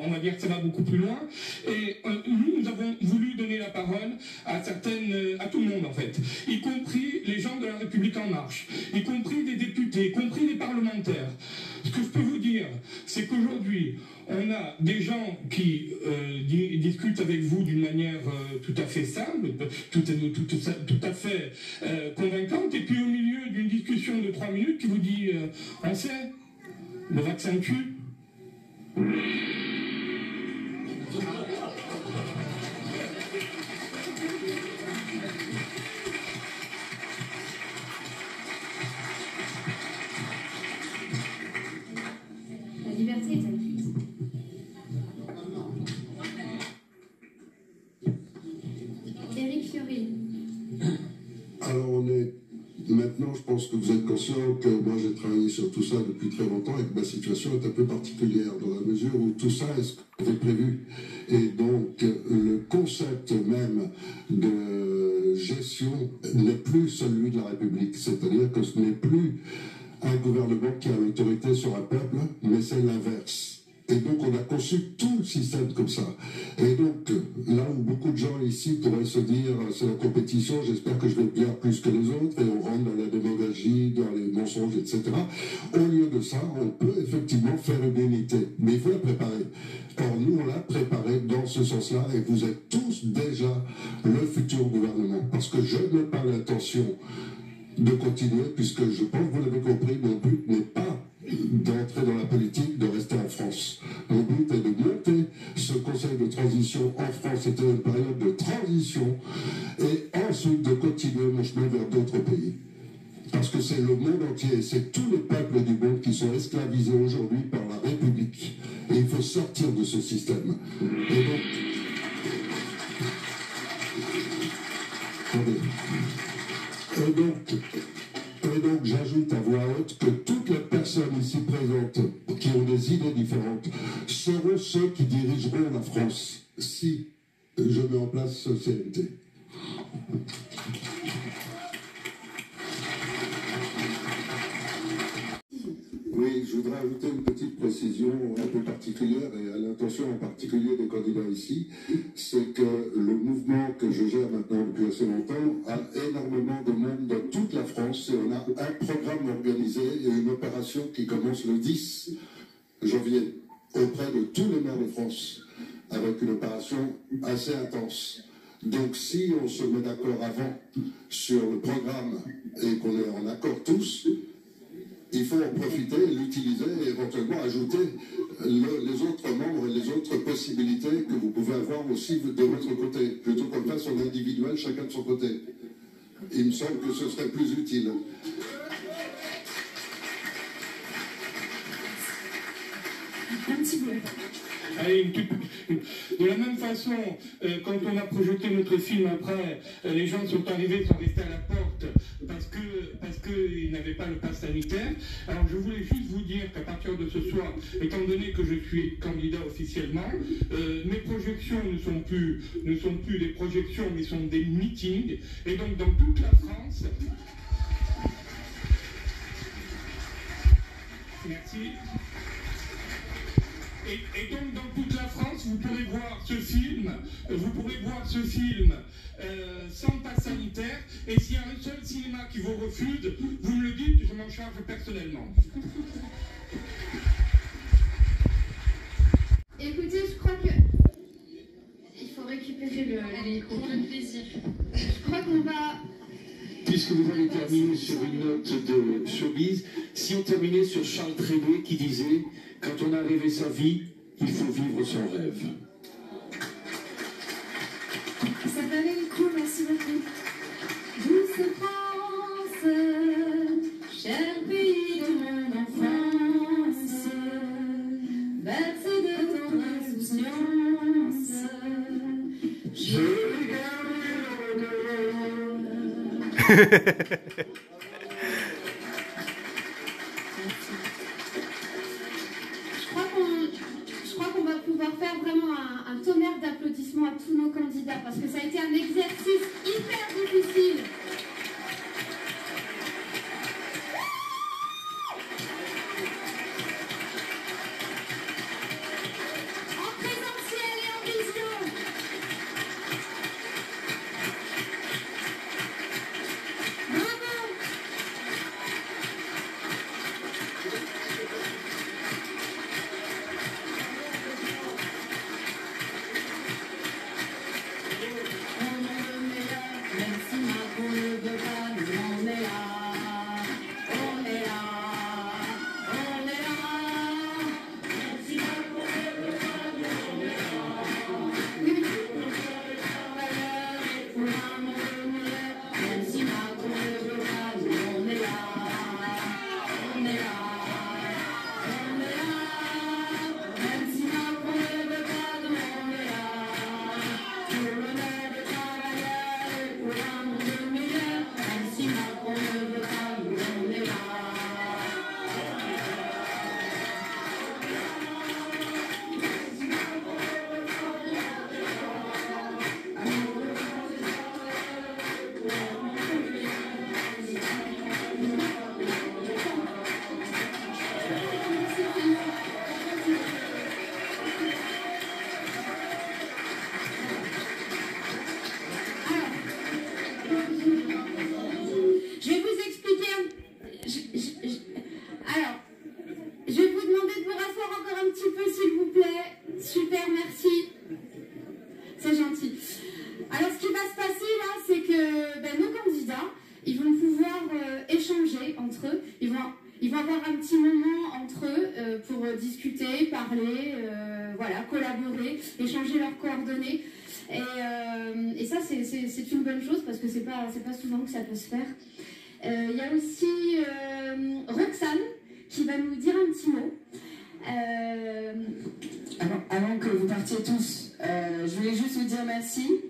on va dire que ça va beaucoup plus loin. Et nous avons voulu donner la parole à tout le monde en fait, y compris les gens de la République En Marche, y compris des députés, y compris les parlementaires. Ce que je peux vous dire, c'est qu'aujourd'hui, on a des gens qui discutent avec vous d'une manière tout à fait simple, tout à fait convaincante, et puis au milieu d'une discussion de 3 minutes qui vous dit on sait, le vaccin tue.
La liberté est acquise. Éric Fiori.
Alors maintenant, je pense que vous êtes conscient que moi j'ai travaillé sur tout ça depuis très longtemps et que ma situation est un peu particulière dans la mesure où tout ça est ce qui était prévu. Et donc le concept même de gestion n'est plus celui de la République. C'est-à-dire que ce n'est plus un gouvernement qui a l'autorité sur un peuple, mais c'est l'inverse. Et donc on a conçu tout le système comme ça. Et donc là où beaucoup de gens ici pourraient se dire c'est la compétition, j'espère que je vais plaire plus que les autres, et on rentre dans la démagogie, dans les mensonges, etc. Au lieu de ça, on peut effectivement faire une unité. Mais il faut la préparer. Or nous on l'a préparé dans ce sens-là, et vous êtes tous déjà le futur gouvernement. Parce que je n'ai pas l'intention de continuer, puisque je pense que vous l'avez compris, mon but n'est pas d'entrer dans la politique, de rester en France. Mon but est de monter ce conseil de transition en France. C'était une période de transition, et ensuite de continuer mon chemin vers d'autres pays. Parce que c'est le monde entier, c'est tous les peuples du monde qui sont esclavisés aujourd'hui par la République. Et il faut sortir de ce système. Et donc, j'ajoute à voix haute que toutes les personnes ici présentes qui ont des idées différentes seront ceux qui dirigeront la France si je mets en place ce CNT. Oui, je voudrais ajouter une petite précision un peu particulière et à l'intention en particulier des candidats ici, c'est que le mouvement que je gère maintenant depuis assez longtemps a énormément de monde dans toute la France, et on a un programme organisé et une opération qui commence le 10 janvier auprès de tous les maires de France, avec une opération assez intense. Donc si on se met d'accord avant sur le programme et qu'on est en accord tous, il faut en profiter, l'utiliser et éventuellement ajouter les autres membres et les autres possibilités que vous pouvez avoir aussi de votre côté, plutôt qu'on fasse en individuel, chacun de son côté. Il me semble que ce serait plus utile.
Un petit peu.
Allez, de la même façon, quand on a projeté notre film après, les gens sont restés à la porte parce qu'ils n'avaient pas le pass sanitaire. Alors je voulais juste vous dire qu'à partir de ce soir, étant donné que je suis candidat officiellement, mes projections ne sont plus des projections, mais sont des meetings. Et donc dans toute la France... Merci. Et donc dans toute la France, vous pourrez voir ce film, sans passe sanitaire, et s'il y a un seul cinéma qui vous refuse, vous me le dites, je m'en charge personnellement.
Écoutez, je crois que... Il faut récupérer le micro. Pour le plaisir. Je crois qu'on va...
Puisque vous avez terminé sur une note de showbiz, si on terminait sur Charles Trenet qui disait « Quand on a rêvé sa vie, il faut vivre son rêve ».
Ça valait le coup, merci beaucoup. Douce France, cher pays de mon enfance, berce de ton insouciance, je regarde
Je crois qu'on va pouvoir faire vraiment un tonnerre d'applaudissements à tous nos candidats parce que ça a été un exercice hyper difficile. En présentiel et en visio. Ils vont avoir un petit moment entre eux pour discuter, parler, voilà, collaborer, échanger leurs coordonnées. Et ça, c'est une bonne chose parce que c'est pas souvent que ça peut se faire. Il y a aussi Roxane qui va nous dire un petit mot.
Avant que vous partiez tous, je voulais juste vous dire merci.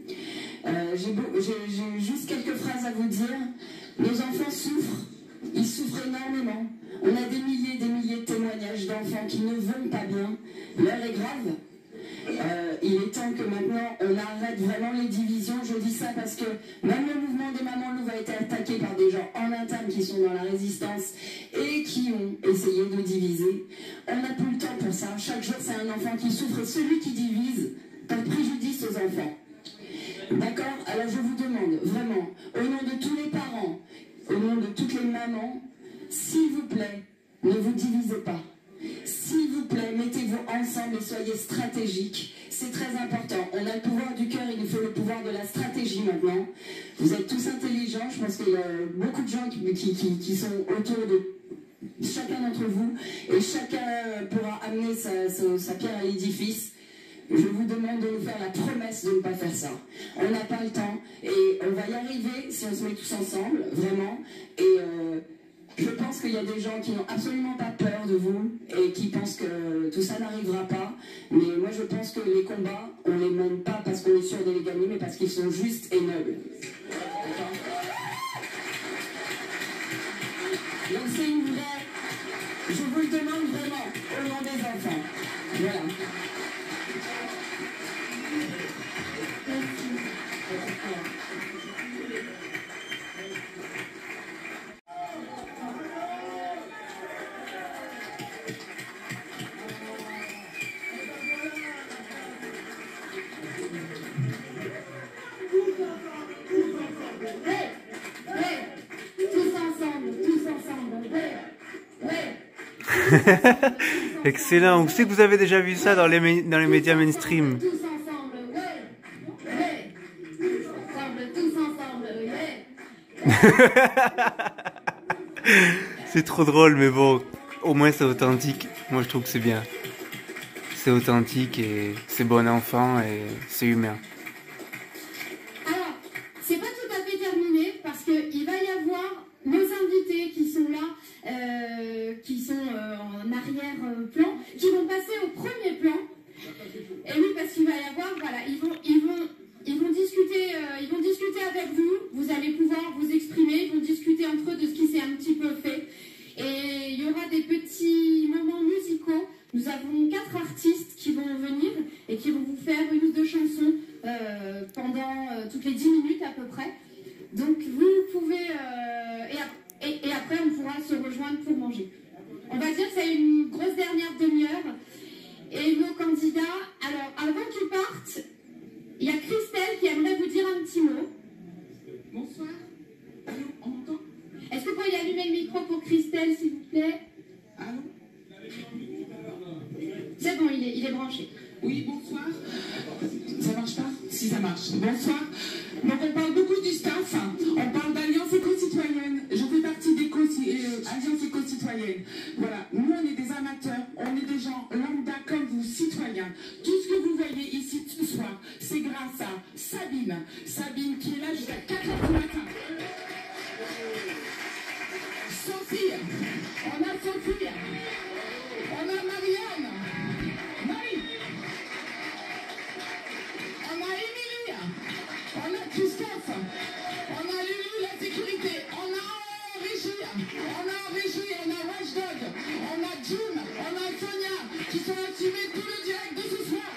J'ai juste quelques phrases à vous dire. Nos enfants souffrent, ils souffrent énormément. On a des milliers de témoignages d'enfants qui ne vont pas bien. L'heure est grave. Il est temps que maintenant on arrête vraiment les divisions. Je dis ça parce que même le mouvement des Mamans Louves a été attaqué par des gens en interne qui sont dans la résistance et qui ont essayé de diviser. On n'a plus le temps pour ça. Chaque jour c'est un enfant qui souffre et celui qui divise porte préjudice aux enfants. D'accord? Alors je vous demande vraiment, au nom de tous les parents, au nom de toutes les mamans, s'il vous plaît, ne vous divisez pas. S'il vous plaît, mettez-vous ensemble et soyez stratégiques. C'est très important. On a le pouvoir du cœur, il nous faut le pouvoir de la stratégie maintenant. Vous êtes tous intelligents, je pense qu'il y a beaucoup de gens qui sont autour de chacun d'entre vous et chacun pourra amener sa pierre à l'édifice. Je vous demande de nous faire la promesse de ne pas faire ça. On n'a pas le temps et on va y arriver si on se met tous ensemble, vraiment. Et je pense qu'il y a des gens qui n'ont absolument pas peur de vous et qui pensent que tout ça n'arrivera pas. Mais moi je pense que les combats, on ne les mène pas parce qu'on est sûr de les gagner, mais parce qu'ils sont justes et nobles. Donc c'est une vraie... Je vous le demande vraiment, au nom des enfants. Voilà.
Excellent. Où c'est que vous avez déjà vu ça dans les médias mainstream?
Tous ensemble, ouais. Ouais. Tous ensemble, ouais.
C'est trop drôle, mais bon, au moins c'est authentique. Moi, je trouve que c'est bien. C'est authentique et c'est bon enfant et c'est humain.
Alors, c'est pas tout à fait terminé parce qu'il va y avoir nos invités qui sont là, qui sont en arrière-plan, qui vont passer au premier plan. Et oui, parce qu'il va y avoir, voilà, ils vont discuter avec vous. Vous allez pouvoir vous exprimer. Ils vont discuter entre eux de ce qui s'est un petit peu fait. Et il y aura des petits moments musicaux. Nous avons 4 artistes qui vont venir et qui vont vous faire une ou deux chansons pendant toutes les 10 minutes à peu près. Donc vous pouvez... et après, on pourra se rejoindre pour manger. On va dire que c'est une grosse dernière demi-heure. Et nos candidats... Alors, avant qu'ils partent, il y a Christelle qui aimerait vous dire un petit mot. Bonsoir. Allô, on m'entend? Est-ce que vous pourriez allumer le micro pour Christelle, s'il vous plaît? Allô? C'est bon, il est branché.
Oui, bonsoir. Ça marche pas? Si, ça marche. Bonsoir. Donc, on parle beaucoup du staff. On parle d'Alliance éco-citoyenne. Je fais partie d'Alliance éco-citoyenne. Voilà. Nous, on est des amateurs. On est des gens lambda comme vous, citoyens. Tout ce que vous voyez ici ce soir, c'est grâce à Sabine. Sabine qui est là jusqu'à 4h du matin. Sophie. On a Sophie. On a Marianne. Marie. On a Émilie. On a Christophe. On a Lulu, la sécurité. On a Régie. On a Watchdog. On a June. On a Sonia qui sont assumés tout le direct de ce soir.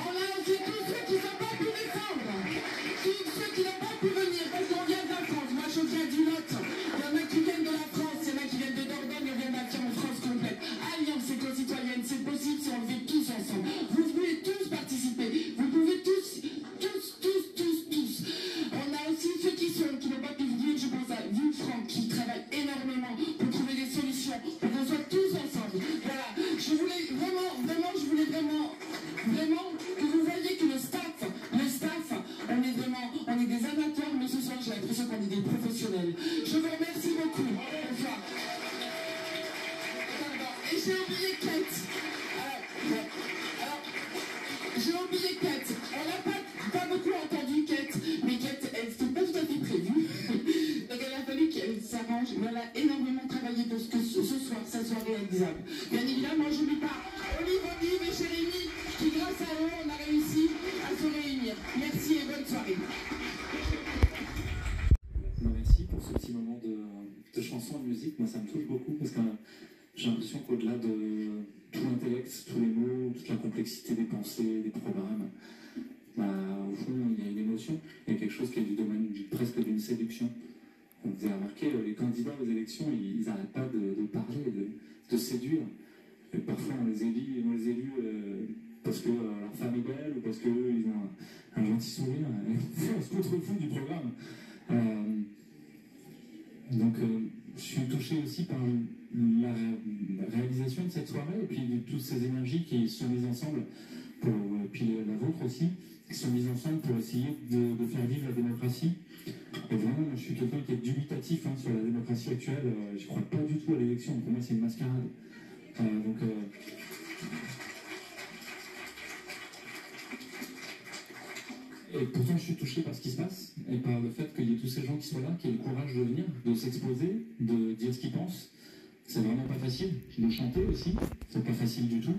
On a aussi tous ceux qui n'ont pas pu descendre. Tous ceux qui n'ont pas pu venir parce qu'on vient de la France. Moi, je viens du Lot. Il y en a qui viennent de la France. Il y en a qui viennent de Dordogne. Il y en a qui en France complète. Alliance éco-citoyenne, c'est possible si on le fait tous ensemble. Vous pouvez tous participer. Vous pouvez tous. On a aussi ceux qui n'ont pas pu venir. Je pense à vous, Franck, qui travaille énormément pour trouver des solutions, pour qu'on soit tous ensemble. Voilà. Je voulais vraiment que vous voyez que le staff, on est des amateurs, mais ce soir, j'ai l'impression qu'on est des professionnels. Je vous remercie beaucoup. Bonsoir. Et j'ai oublié Kate. Alors, j'ai oublié Kate. On n'a pas beaucoup entendu Kate, mais Kate, elle n'était pas tout à fait prévue. Donc elle a fallu qu'elle s'arrange, mais elle a énormément travaillé pour que ce soir, ça soit réalisable. Bien évidemment, je n'oublie pas Olive et Jérémy, qui grâce à eux, on a réussi à se réunir. Merci et bonne soirée.
Merci pour ce petit moment de chanson et de musique. Moi, ça me touche beaucoup parce que j'ai l'impression qu'au-delà de tout l'intellect, tous les mots, toute la complexité des pensées, des programmes, au fond, il y a une émotion, il y a quelque chose qui est du domaine presque d'une séduction. Vous avez remarqué, les candidats aux élections, ils n'arrêtent pas de parler, de séduire. Et parfois, on les élit parce que leur femme est belle ou parce qu'ils ont un gentil sourire. On se contrefout du programme. Donc, je suis touché aussi par la réalisation de cette soirée et puis de toutes ces énergies qui sont mises ensemble, puis la vôtre aussi, qui sont mises ensemble pour essayer de faire vivre la démocratie. Et vraiment, je suis quelqu'un qui est dubitatif sur la démocratie actuelle. Je ne crois pas du tout à l'élection. Pour moi, c'est une mascarade. Et pourtant, je suis touché par ce qui se passe et par le fait qu'il y ait tous ces gens qui soient là, qui aient le courage de venir, de s'exposer, de dire ce qu'ils pensent. C'est vraiment pas facile. De chanter aussi, c'est pas facile du tout.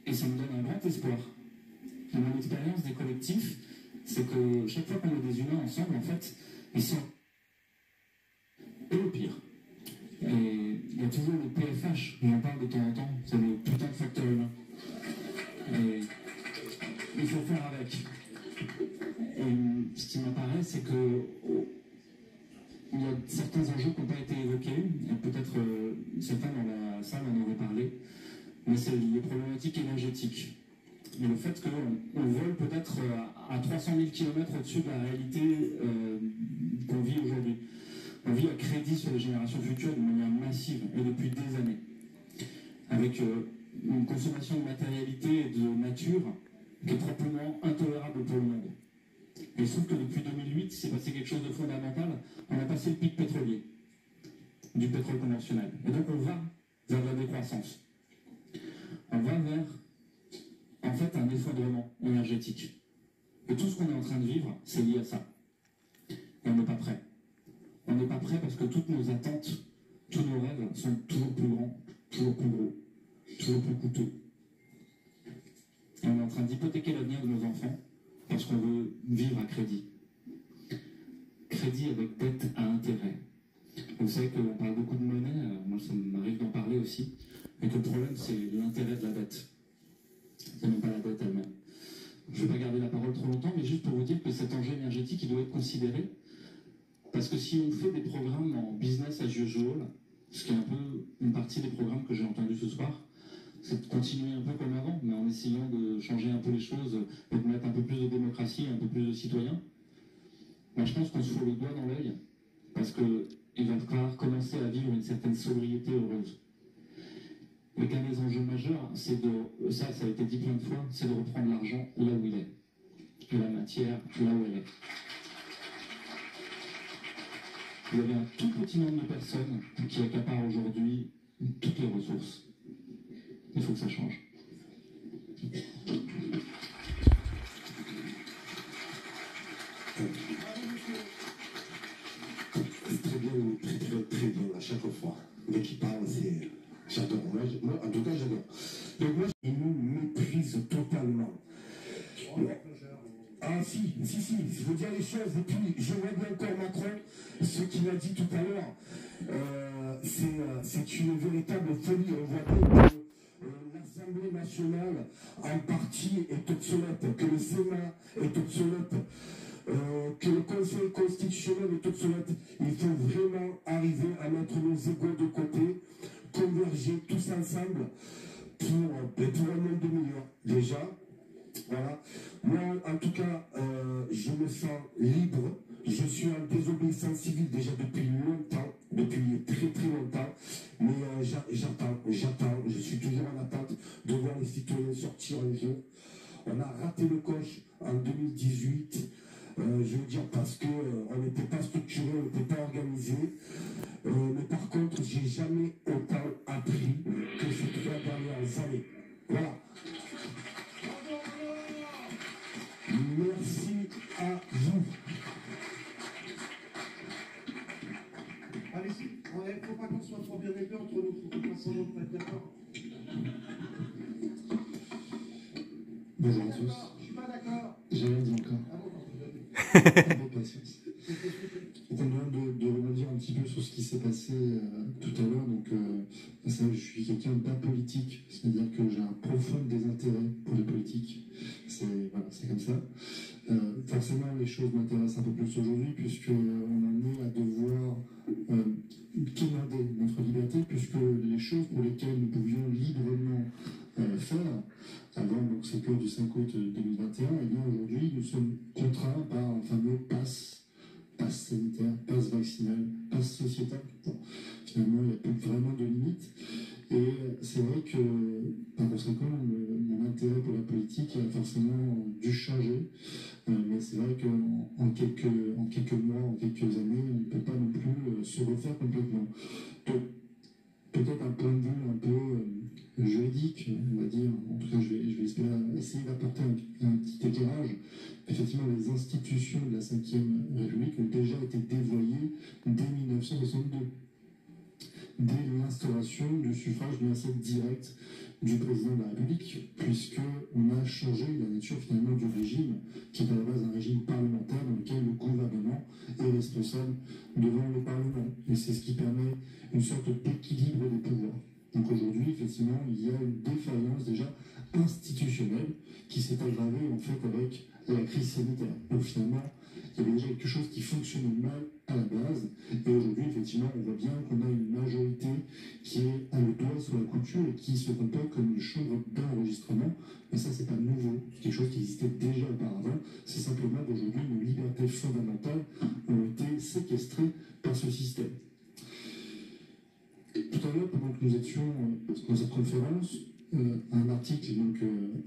Et ça me donne un grand espoir. Et mon expérience des collectifs, c'est que chaque fois qu'on est des humains ensemble, en fait, ils sont eux le pire. Et il y a toujours le PFH, j'en parle de temps en temps, c'est le putain de facteur humain. Et il faut faire avec. Et ce qui m'apparaît, c'est que il y a certains enjeux qui n'ont pas été évoqués, et peut-être certains dans la salle en auraient parlé, mais c'est les problématiques énergétiques. Et le fait qu'on vole peut-être à 300 000 km au-dessus de la réalité qu'on vit aujourd'hui. On vit à crédit sur les générations futures d'une manière massive et depuis des années, avec une consommation de matérialité et de nature qui est proprement intolérable pour le monde. Et il se trouve que depuis 2008, il s'est passé quelque chose de fondamental. On a passé le pic pétrolier, du pétrole conventionnel. Et donc on va vers la décroissance. On va vers, en fait, un effondrement énergétique. Et tout ce qu'on est en train de vivre, c'est lié à ça. Et on n'est pas prêt. On n'est pas prêt parce que toutes nos attentes, tous nos rêves sont toujours plus grands, toujours plus gros, toujours plus coûteux. Et on est en train d'hypothéquer l'avenir de nos enfants parce qu'on veut vivre à crédit. Crédit avec dette à intérêt. Vous savez qu'on parle beaucoup de monnaie, moi ça m'arrive d'en parler aussi, et que le problème c'est l'intérêt de la dette. C'est même pas la dette elle-même. Je ne vais pas garder la parole trop longtemps, mais juste pour vous dire que cet enjeu énergétique, il doit être considéré, parce que si on fait des programmes en business as usual, ce qui est un peu une partie des programmes que j'ai entendus ce soir, c'est de continuer un peu comme avant, mais en essayant de changer un peu les choses et de mettre un peu plus de démocratie, un peu plus de citoyens. Ben, je pense qu'on se fout le doigt dans l'œil, parce qu'il va falloir commencer à vivre une certaine sobriété heureuse. Et qu'un des enjeux majeurs, c'est de, ça a été dit plein de fois, c'est de reprendre l'argent là où il est, et la matière là où elle est. Il y avait un tout petit nombre de personnes qui accaparent aujourd'hui toutes les ressources. Il faut que ça change.
C'est très bien, très bien à chaque fois. Mais qui parle, c'est... J'adore. Moi, en tout cas, j'adore. Donc moi, il nous méprise totalement. Ah si, il faut dire les choses. Et puis, je vois bien encore Macron, ce qu'il a dit tout à l'heure. C'est une véritable folie. On voit bien que l'Assemblée nationale, en partie, est obsolète, que le Sénat est obsolète, que le Conseil constitutionnel est obsolète. Il faut vraiment arriver à mettre nos égos de côté, converger tous ensemble pour un monde de meilleur. Déjà, voilà. Moi, en tout cas, je me sens libre. Je suis en désobéissance civile déjà depuis longtemps, depuis très très longtemps. Mais j'attends. Je suis toujours en attente de voir les citoyens sortir un jour. On a raté le coche en 2018. Je veux dire parce qu'on n'était pas structuré, on n'était pas organisé. Mais par contre, j'ai jamais autant appris que ces 3 dernières années. Voilà. Merci à vous.
Allez-y, il ne faut pas qu'on soit trop bien épais entre nous, il faut qu'on fasse semblant de pas être d'accord.
Bonjour à tous.
Je suis pas d'accord.
J'ai rien dit encore.
Ah bon,
patience. On demande de rebondir un petit peu sur ce qui s'est passé tout à l'heure. Donc, je suis quelqu'un d'apolitique, c'est-à-dire que j'ai un profond désintérêt pour les politiques. Voilà, c'est comme ça. Forcément, les choses m'intéressent un peu plus aujourd'hui, puisqu'on en est à devoir quémander notre liberté, puisque les choses pour lesquelles nous pouvions librement faire, avant donc c'est que du 5 août 2021, et bien aujourd'hui nous sommes contraints par un fameux pass sanitaire, pass vaccinal, pass sociétal. Bon, finalement, il n'y a plus vraiment de limite. Et c'est vrai que, par conséquent, mon intérêt pour la politique a forcément dû changer. Mais c'est vrai qu'en quelques mois, en quelques années, on ne peut pas non plus se refaire complètement. Donc, peut-être un point de vue un peu juridique, on va dire. En tout cas, je vais essayer d'apporter un petit éclairage. Effectivement, les institutions de la Ve République ont déjà été dévoyées dès 1962, dès l'instauration du suffrage universel direct du président de la République, puisqu'on a changé la nature finalement du régime, qui est à la base un régime parlementaire dans lequel le gouvernement est responsable devant le Parlement. Et c'est ce qui permet une sorte d'équilibre des pouvoirs. Donc aujourd'hui, effectivement, il y a une défaillance déjà institutionnelle qui s'est aggravée en fait avec la crise sanitaire. Donc finalement, il y avait déjà quelque chose qui fonctionnait mal à la base. Et aujourd'hui, effectivement, on voit bien qu'on a une majorité qui a le doigt sur la couture et qui se comporte peu comme une chambre d'enregistrement. Et ça, c'est pas nouveau, c'est quelque chose qui existait déjà auparavant. C'est simplement qu'aujourd'hui, nos libertés fondamentales ont été séquestrées par ce système. Tout à l'heure, pendant que nous étions dans cette conférence, un article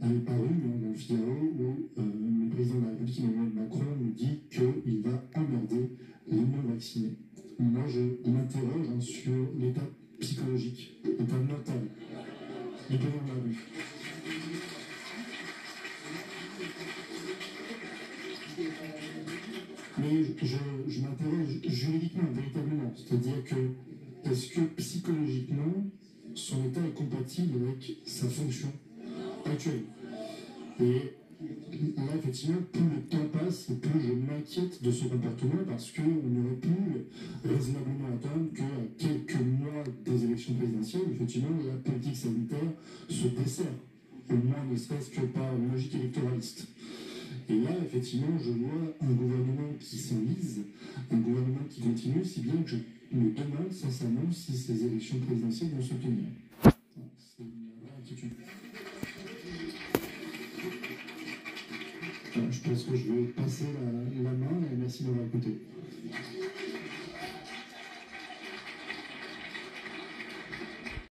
avait paru dans le Figaro où le président de la République, Emmanuel Macron, nous dit qu'il va emmerder les non-vaccinés. Moi, je m'interroge sur l'état psychologique, l'état mental du président de la République. Mais je m'interroge juridiquement, véritablement. C'est-à-dire que, est-ce que psychologiquement, son état est compatible avec sa fonction actuelle? Et là, effectivement, plus le temps passe, et plus je m'inquiète de ce comportement, parce qu'on aurait pu raisonnablement attendre qu'à quelques mois des élections présidentielles, effectivement, la politique sanitaire se dessert, au moins ne serait-ce que par une logique électoraliste. Et là, effectivement, je vois un gouvernement qui s'enlise, un gouvernement qui continue, si bien que je me demande sincèrement si ces élections présidentielles vont se tenir. C'est une vraie inquiétude. Alors, je pense que je vais passer la main et merci de m'avoir écouté.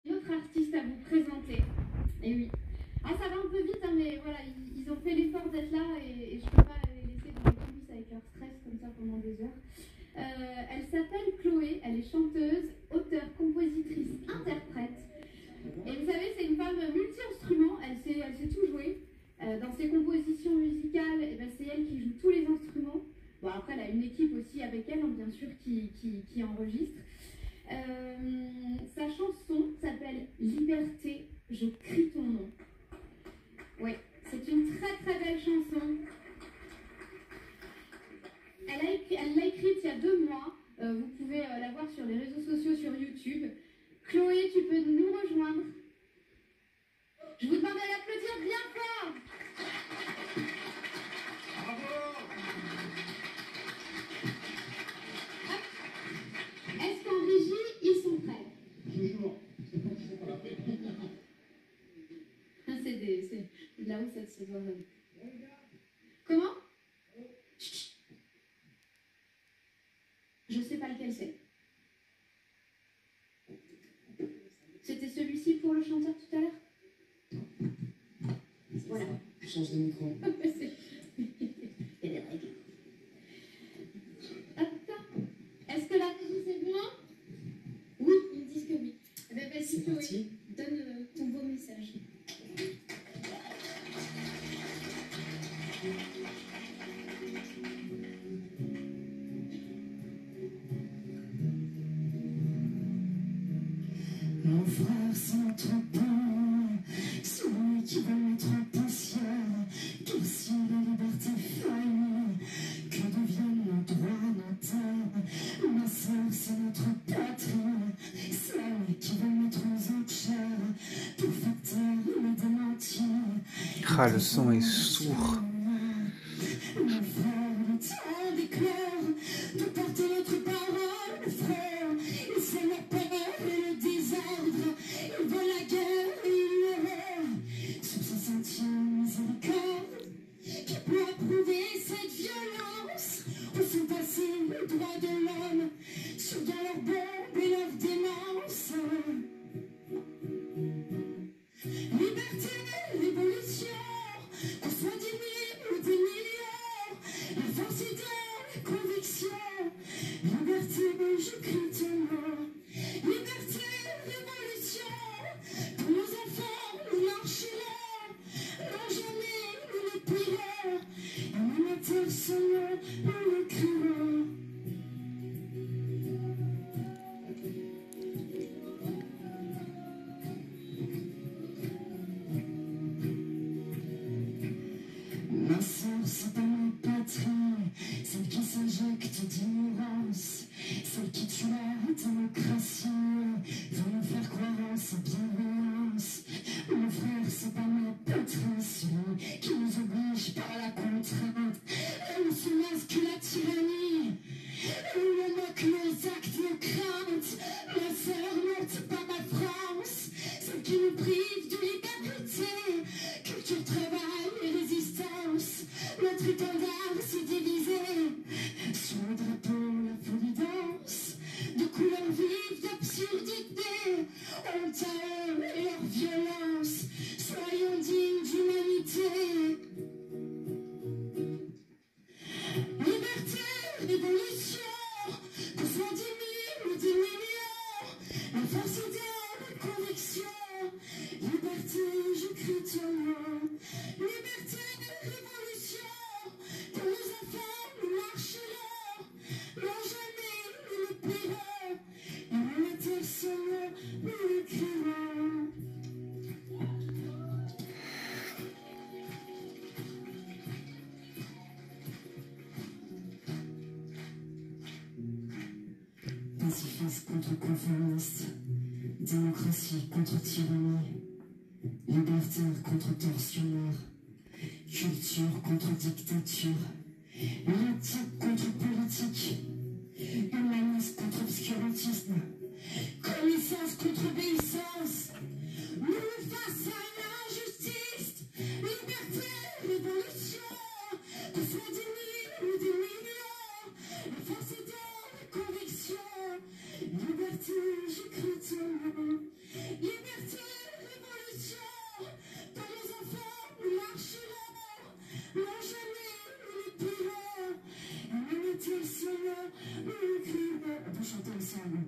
Une autre artiste à vous présenter. Et oui. Ah, ça va un peu vite, hein, mais voilà, ils ont fait l'effort d'être là et je ne peux pas les laisser dans les coulisses avec leur stress comme ça pendant des heures. Elle s'appelle Chloé, elle est chanteuse, auteure, compositrice, interprète. Et vous savez, c'est une femme multi-instruments, elle sait tout jouer. Dans ses compositions musicales, eh ben, c'est elle qui joue tous les instruments. Bon, après, elle a une équipe aussi avec elle, hein, bien sûr, qui enregistre. Sa chanson s'appelle Liberté, je crie ton nom. Oui, c'est une très très belle chanson. Elle l'a écrite il y a 2 mois. Vous pouvez la voir sur les réseaux sociaux, sur YouTube. Chloé, tu peux nous rejoindre. Je vous demande à l'applaudir bien fort. Est-ce qu'en régie, ils sont prêts?
Toujours.
C'est de là où ça se voit. Comment? Je sais pas lequel c'est. C'était celui-ci pour le chanteur tout à l'heure? Voilà.
Je change de micro.
Il y a des règles. Est-ce que la régie c'est bon? Oui, ils me disent que oui. Eh bien, vas-y, Chloé, donne ton beau message.
Mon frère, c'est notre pain, celui qui va mettre en poussière, que si la liberté faille, que deviennent nos droits, nos terres. Ma sœur, c'est notre patrie, celle qui va mettre aux enchères, pour faire taire les démentis.
Ah, le son est sourd.
Mon frère, le temps d'éclair, de porter notre parole, frère, et c'est la paix et le désordre, il veut la guerre et l'horreur, sur sa ceinture miséricorde, qui peut approuver cette violence, où sont passés les droits de l'homme, sur dans leurs bombes et leurs démences. Liberté, révolution, qu'on soit 10 000 ou des millions, la force idéale, conviction. Liberté, je crie ton nom. Liberté, révolution, pour nos enfants, nous marcherons. Non, jamais nous ne plierons. Et même la terre son nom, nous le crierons. Ma sœur, c'est pas ma patrie, celle qui s'injecte d'ignorance, celle qui tue la démocratie, veut nous faire croire en sa bienveillance. Mon frère, c'est pas ma patrie, celui qui nous oblige par la contrainte, et où se masque la tyrannie, et où on moque nos actes, nos craintes. Ma sœur, non, c'est pas ma France, celle qui nous prive de liberté.
Anarchiste contre conformiste, démocratie contre tyrannie, libertaire contre tortionnaire, culture contre dictature, éthique contre politique, humanisme contre obscurantisme, connaissance contre obéissance, nous face à l'injustice, liberté, révolution, que soit des milliers ou des millions, la force est dans la conviction, liberté, j'écris ton nom, liberté, révolution, dans nos enfants, nous marcherons, l'ont jamais les pillons, l'humanité, le Seigneur, nous écrivons, on peut chanter ensemble.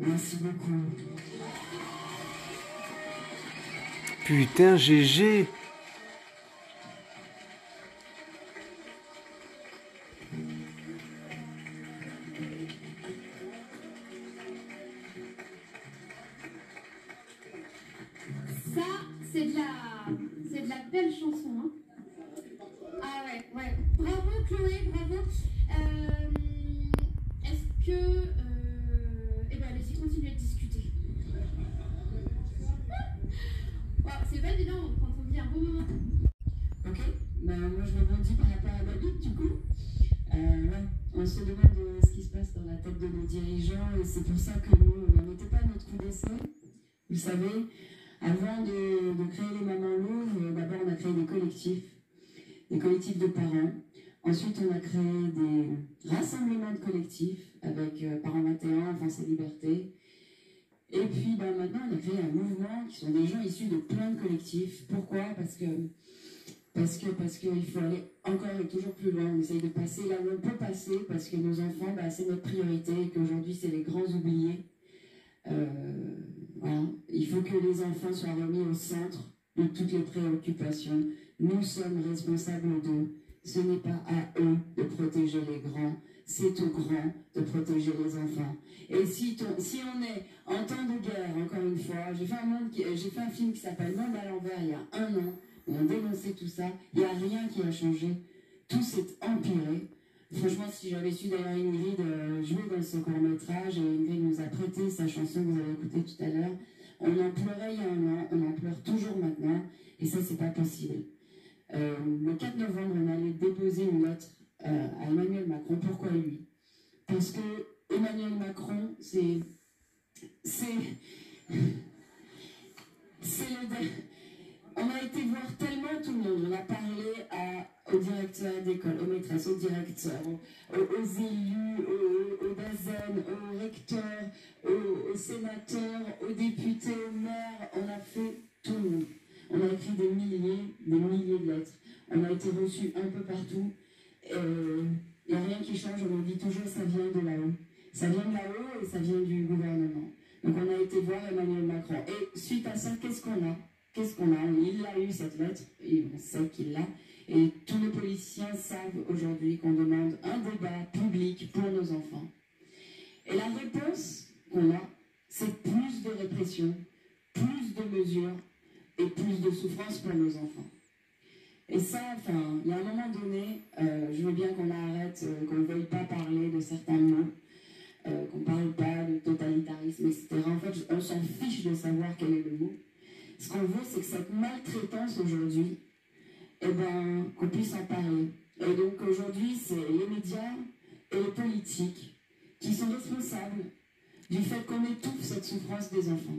Merci beaucoup.
Putain, GG.
Ça, c'est de la belle chanson. Hein. Ah ouais, ouais. Bravo Chloé, bravo. Est-ce que... eh ben allez-y, continuez de discuter. Wow, c'est pas évident quand on vit un beau moment.
Ok, bah, moi je rebondis par rapport à David du coup. Ouais, on se demande ce qui se passe dans la tête de nos dirigeants et c'est pour ça que nous, on n'était pas notre coup d'essai. Vous savez, avant de créer les Mamans Louvres, d'abord on a créé des collectifs de parents. Ensuite on a créé des rassemblements de collectifs avec Parents 21, Enfance et Liberté. Et puis bah, maintenant on a créé un mouvement qui sont des gens issus de plein de collectifs. Pourquoi ? Parce qu'il faut aller encore et toujours plus loin. On essaye de passer là où on peut passer parce que nos enfants, bah, c'est notre priorité et qu'aujourd'hui c'est les grands oubliés. Voilà. Il faut que les enfants soient remis au centre de toutes les préoccupations. Nous sommes responsables d'eux. Ce n'est pas à eux de protéger les grands, c'est aux grands de protéger les enfants. Et si on est en temps de guerre, encore une fois, j'ai fait un film qui s'appelle Monde à l'envers il y a 1 an, où on dénonçait tout ça, il n'y a rien qui a changé, tout s'est empiré. Franchement, si j'avais su d'ailleurs Ingrid jouer dans ce court-métrage, et Ingrid nous a prêté sa chanson que vous avez écoutée tout à l'heure, on en pleurait il y a 1 an, on en pleure toujours maintenant, et ça, c'est pas possible. Le 4 novembre, on allait déposer une lettre à Emmanuel Macron. Pourquoi lui ? Parce que Emmanuel Macron, c'est on a été voir tellement tout le monde. On a parlé aux directeurs d'école, aux maîtresses, aux directeurs, aux élus, aux DAZEN, aux recteurs, aux sénateurs, aux députés, aux maires. On a fait tout le monde. On a écrit des milliers de lettres. On a été reçus un peu partout. Il n'y a rien qui change. On nous dit toujours ça vient de là-haut. Ça vient de là-haut et ça vient du gouvernement. Donc on a été voir Emmanuel Macron. Et suite à ça, qu'est-ce qu'on a ? Il a eu cette lettre, et on sait qu'il l'a. Et tous les politiciens savent aujourd'hui qu'on demande un débat public pour nos enfants. Et la réponse qu'on a, c'est plus de répression, plus de mesures, et plus de souffrance pour nos enfants. Et ça, enfin, il y a un moment donné, je veux bien qu'on arrête, qu'on ne veuille pas parler de certains mots, qu'on ne parle pas de totalitarisme, etc. En fait, on s'en fiche de savoir quel est le mot. Ce qu'on veut, c'est que cette maltraitance aujourd'hui, eh ben, qu'on puisse en parler. Et donc aujourd'hui, c'est les médias et les politiques qui sont responsables du fait qu'on étouffe cette souffrance des enfants.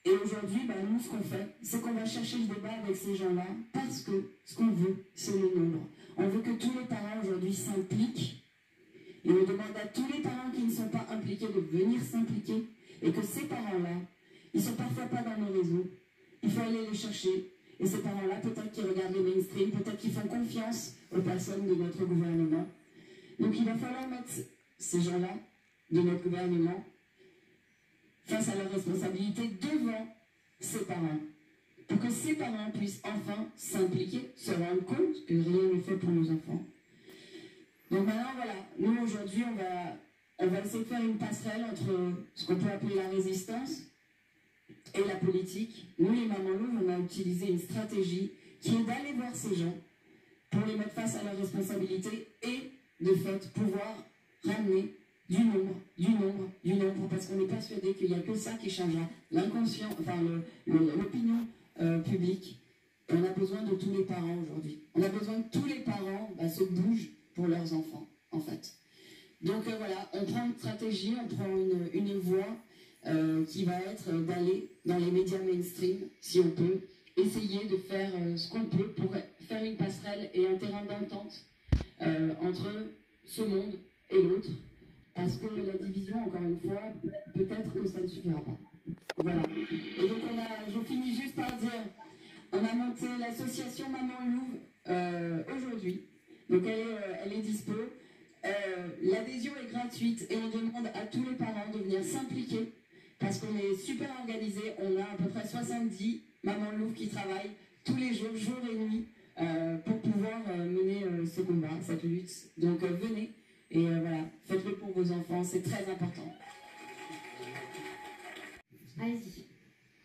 Et aujourd'hui, ben, nous, ce qu'on fait, c'est qu'on va chercher le débat avec ces gens-là parce que ce qu'on veut, c'est le nombre. On veut que tous les parents aujourd'hui s'impliquent. Et on demande à tous les parents qui ne sont pas impliqués de venir s'impliquer. Et que ces parents-là, ils ne sont parfois pas dans nos réseaux. Il faut aller les chercher. Et ces parents-là, peut-être qu'ils regardent les mainstream, peut-être qu'ils font confiance aux personnes de notre gouvernement. Donc il va falloir mettre ces gens-là de notre gouvernement face à leurs responsabilités devant ses parents, pour que ces parents puissent enfin s'impliquer, se rendre compte que rien n'est fait pour nos enfants. Donc maintenant, voilà, nous aujourd'hui, on va essayer de faire une passerelle entre ce qu'on peut appeler la résistance et la politique. Nous, les Mamans Louves, on a utilisé une stratégie qui est d'aller voir ces gens pour les mettre face à leurs responsabilités et, de fait, pouvoir ramener du nombre, parce qu'on est persuadé qu'il n'y a que ça qui changera l'inconscient, enfin l'opinion publique. Et on a besoin de tous les parents aujourd'hui. On a besoin que tous les parents se bougent pour leurs enfants, en fait. Donc voilà, on prend une stratégie, on prend une voie qui va être d'aller dans les médias mainstream, si on peut, essayer de faire ce qu'on peut pour faire une passerelle et un terrain d'entente entre ce monde et l'autre. Parce que la division, encore une fois, peut-être que ça ne suffira pas. Voilà. Et donc je finis juste par dire, on a monté l'association Mamans Louves aujourd'hui. Donc elle est dispo. L'adhésion est gratuite et on demande à tous les parents de venir s'impliquer parce qu'on est super organisés. On a à peu près 70 Mamans Louves qui travaillent tous les jours, jour et nuit, pour pouvoir mener ce combat, cette lutte. Donc venez. Et voilà, faites-le pour vos enfants, c'est très important.
Allez-y.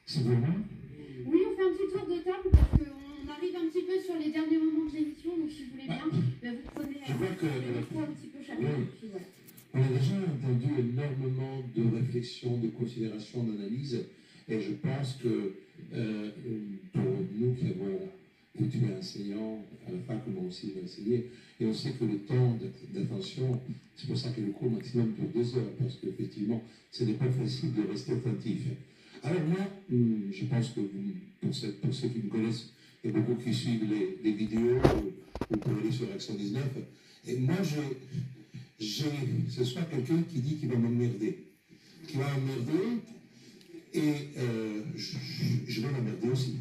C'est bon, hein?
Oui, on fait un petit tour de table parce qu'on arrive un petit peu sur les derniers moments de l'émission, donc si vous voulez bien, vous prenez un petit peu chacun.
Oui. Voilà. On a déjà entendu énormément de réflexions, de considérations, d'analyses, et je pense que pour nous qui avons été enseignants, à la fac, on a aussi enseigné, et on sait que le temps d'attention, c'est pour ça que le cours maximum dure 2 heures, parce qu'effectivement, ce n'est pas facile de rester attentif. Alors moi, je pense que pour ceux qui me connaissent, il y a beaucoup qui suivent les vidéos, ou pour aller sur Action 19, et moi j'ai ce soir quelqu'un qui dit qu'il va m'emmerder. Qui va m'emmerder, et je vais m'emmerder aussi.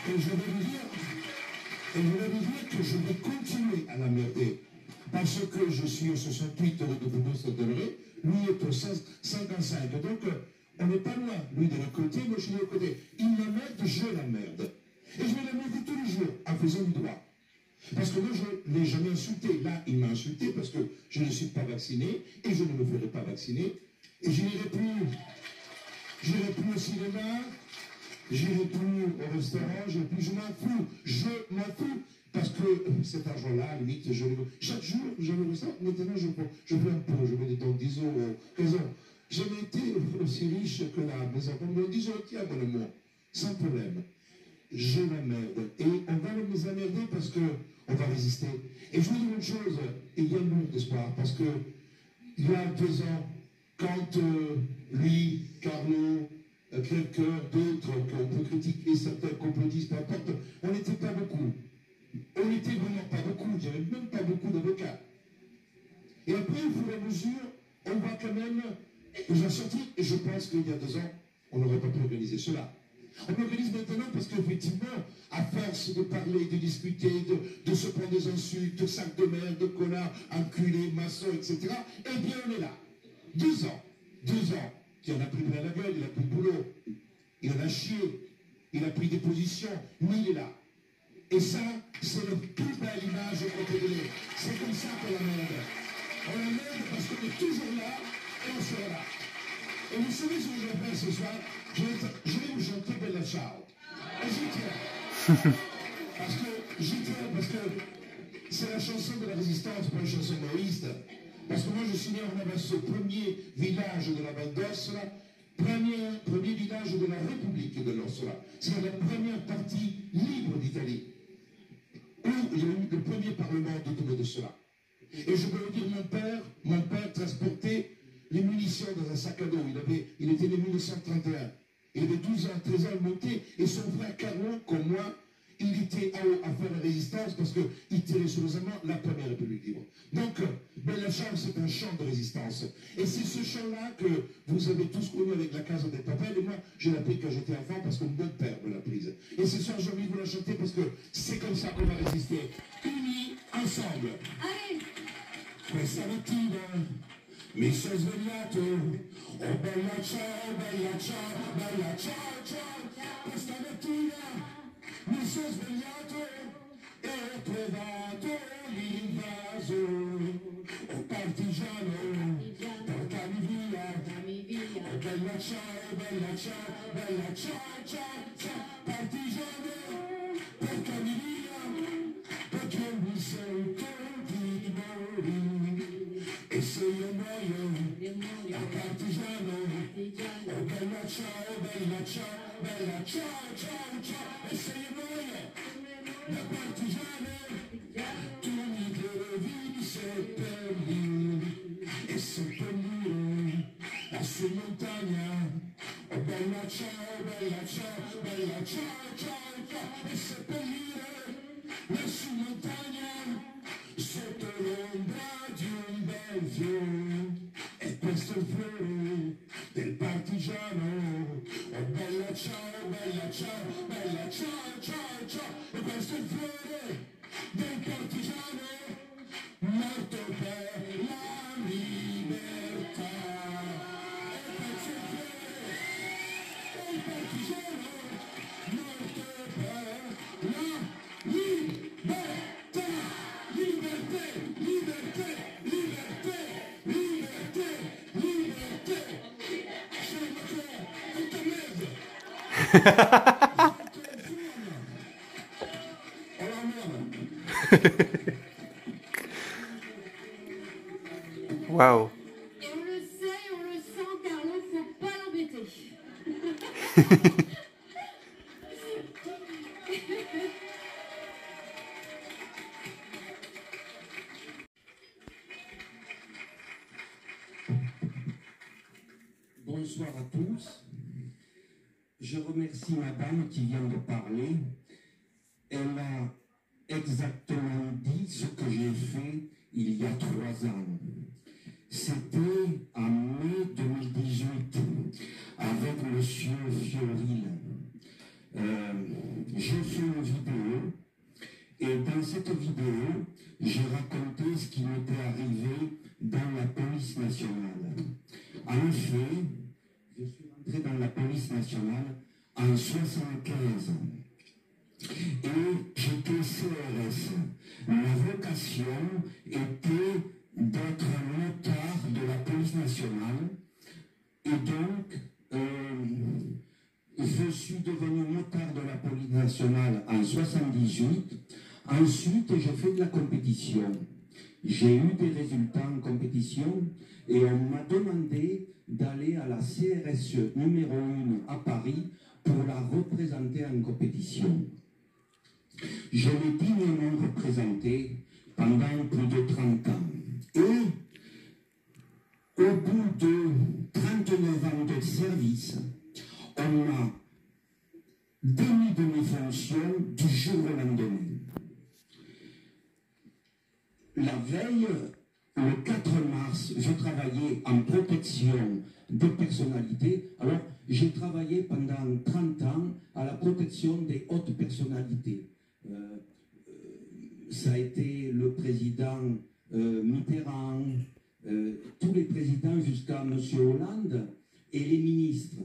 Et je vais vous dire que je vais continuer à l'emmerder. Parce que je suis au 68 de Boulogne-Saint-Denis, lui est au 55. Donc, on n'est pas loin. Lui de l'autre côté, moi je suis de l'autre côté. Il m'emmerde, je l'emmerde. Et je vais l'emmerder tous les jours en faisant du droit. Parce que moi, je ne l'ai jamais insulté. Là, il m'a insulté parce que je ne suis pas vacciné et je ne me ferai pas vacciner. Et je n'irai plus au cinéma. J'irai plus au restaurant, je m'en fous, parce que cet argent-là, à la limite, chaque jour, je le ressens, maintenant je prends un pot, je mets des dons 10 euros, 15 euros. J'ai été aussi riche que la maison, comme me disent, tiens, abonnement, sans problème. Je m'emmerde, et on va nous emmerder parce qu'on va résister. Et je vous dis une chose, il y a une lutte d'espoir, parce que il y a 2 ans, quand lui, Carlo, quelqu'un d'autre qu'on peut critiquer, certains complotistes, peu importe, on n'était pas beaucoup. On n'était vraiment pas beaucoup, il n'y avait même pas beaucoup d'avocats. Et après, au fur et à mesure, on voit quand même nous en sortir, et je pense qu'il y a 2 ans, on n'aurait pas pu organiser cela. On organise maintenant parce qu'effectivement, à force de parler, de discuter, de se prendre des insultes, de sacs de merde, de connards, enculés, maçons, etc., eh bien on est là. 2 ans. 2 ans. Il en a pris plein la gueule, il a pris le boulot, il en a chié, il a pris des positions, mais il est là. Et ça, c'est la plus belle image qu'on peut donner. C'est comme ça qu'on l'emmerde. On l'emmerde parce qu'on est toujours là et on sera là. Et vous savez ce que je vais faire ce soir? Je vais vous chanter Bella Ciao. Et j'y tiens. Parce que c'est la chanson de la résistance, pas une chanson maoïste. Parce que moi, je suis né en Navasso, premier village de la Val d'Ossola, premier village de la République de l'Ossola. C'est la première partie libre d'Italie, où il y a eu le premier parlement de cela. Et je peux vous dire, mon père transportait les munitions dans un sac à dos. Il était né en 1931. Il avait 12 ans, 13 ans, il montait, et son frère Carlo, comme moi, il était à faire la résistance parce qu'il tirait sur les Allemands la première République libre. Donc, Bella Ciao, c'est un chant de résistance. Et c'est ce chant-là que vous avez tous connu avec la Casa del Papel. Et moi, je l'ai appris quand j'étais enfant parce que mon père me l'a prise. Et ce soir, j'ai envie de vous la chanter parce que c'est comme ça qu'on va résister. Unis ensemble.
Allez.
Questa mattina mi sono svegliato, oh bella ciao, bella ciao, bella ciao, ciao. Questa mattina mi sono svegliato e ho trovato l'invaso, oh partigiano, portami via, oh bella ciao, bella ciao, bella ciao, ciao, ciao. Partigiano, portami via, perché mi sento di morire. E se io muoio, da partigiano, oh bella ciao, bella ciao, ciao, ciao. E se io muoio, da partigiano, tu mi devi seppellire, e seppellire lassù in montagna, oh bella ciao, bella ciao, bella ciao, ciao, ciao. E seppellire lassù in montagna, sotto l'ombra di un bel fiore, e questo è il fiore del partigiano, oh bella ciao, bella ciao, bella ciao, ciao, ciao. E questo è il fiore del partigiano, morto per la libertà. E questo è il fiore del partigiano, morto per la libertà. Liberté, liberté, liberté, liberté, liberté. C'est Macron, putain merde.
Waouh.
Et on le sait, on le sent, Carlo, faut pas l'embêter.
Bonsoir à tous. Je remercie madame qui vient de parler. Elle a exactement dit ce que j'ai fait il y a 3 ans. C'était en mai 2018 avec monsieur Fioril. J'ai fait une vidéo et dans cette vidéo, j'ai raconté ce qui m'était arrivé dans la police nationale. En effet, je suis rentré dans la police nationale en 1975 et j'étais CRS. Ma vocation était d'être motard de la police nationale et donc je suis devenu motard de la police nationale en 1978. Ensuite, j'ai fait de la compétition. J'ai eu des résultats en compétition et on m'a demandé d'aller à la CRSE numéro 1 à Paris pour la représenter en compétition. Je l'ai dignement représentée pendant plus de 30 ans. Et au bout de 39 ans de service, on m'a démis de mes fonctions du jour au lendemain. La veille, le 4 mars, je travaillais en protection des personnalités. Alors, j'ai travaillé pendant 30 ans à la protection des hautes personnalités. Ça a été le président Mitterrand, tous les présidents jusqu'à M. Hollande et les ministres.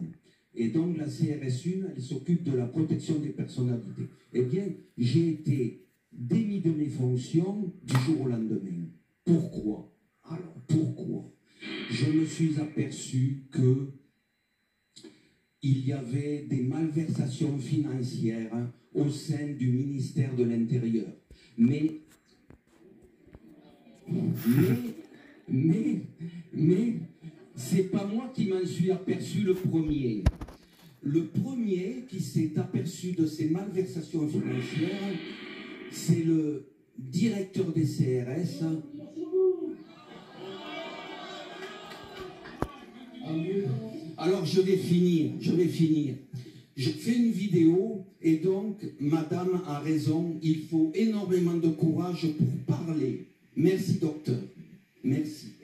Et donc la CRS1, elle s'occupe de la protection des personnalités. Eh bien, j'ai été démis de mes fonctions du jour au lendemain. Pourquoi? Alors, pourquoi? Je me suis aperçu que il y avait des malversations financières au sein du ministère de l'Intérieur. Mais c'est pas moi qui m'en suis aperçu le premier. Le premier qui s'est aperçu de ces malversations financières, c'est le directeur des CRS. Alors je vais finir. Je fais une vidéo et donc madame a raison, il faut énormément de courage pour parler. Merci docteur, merci.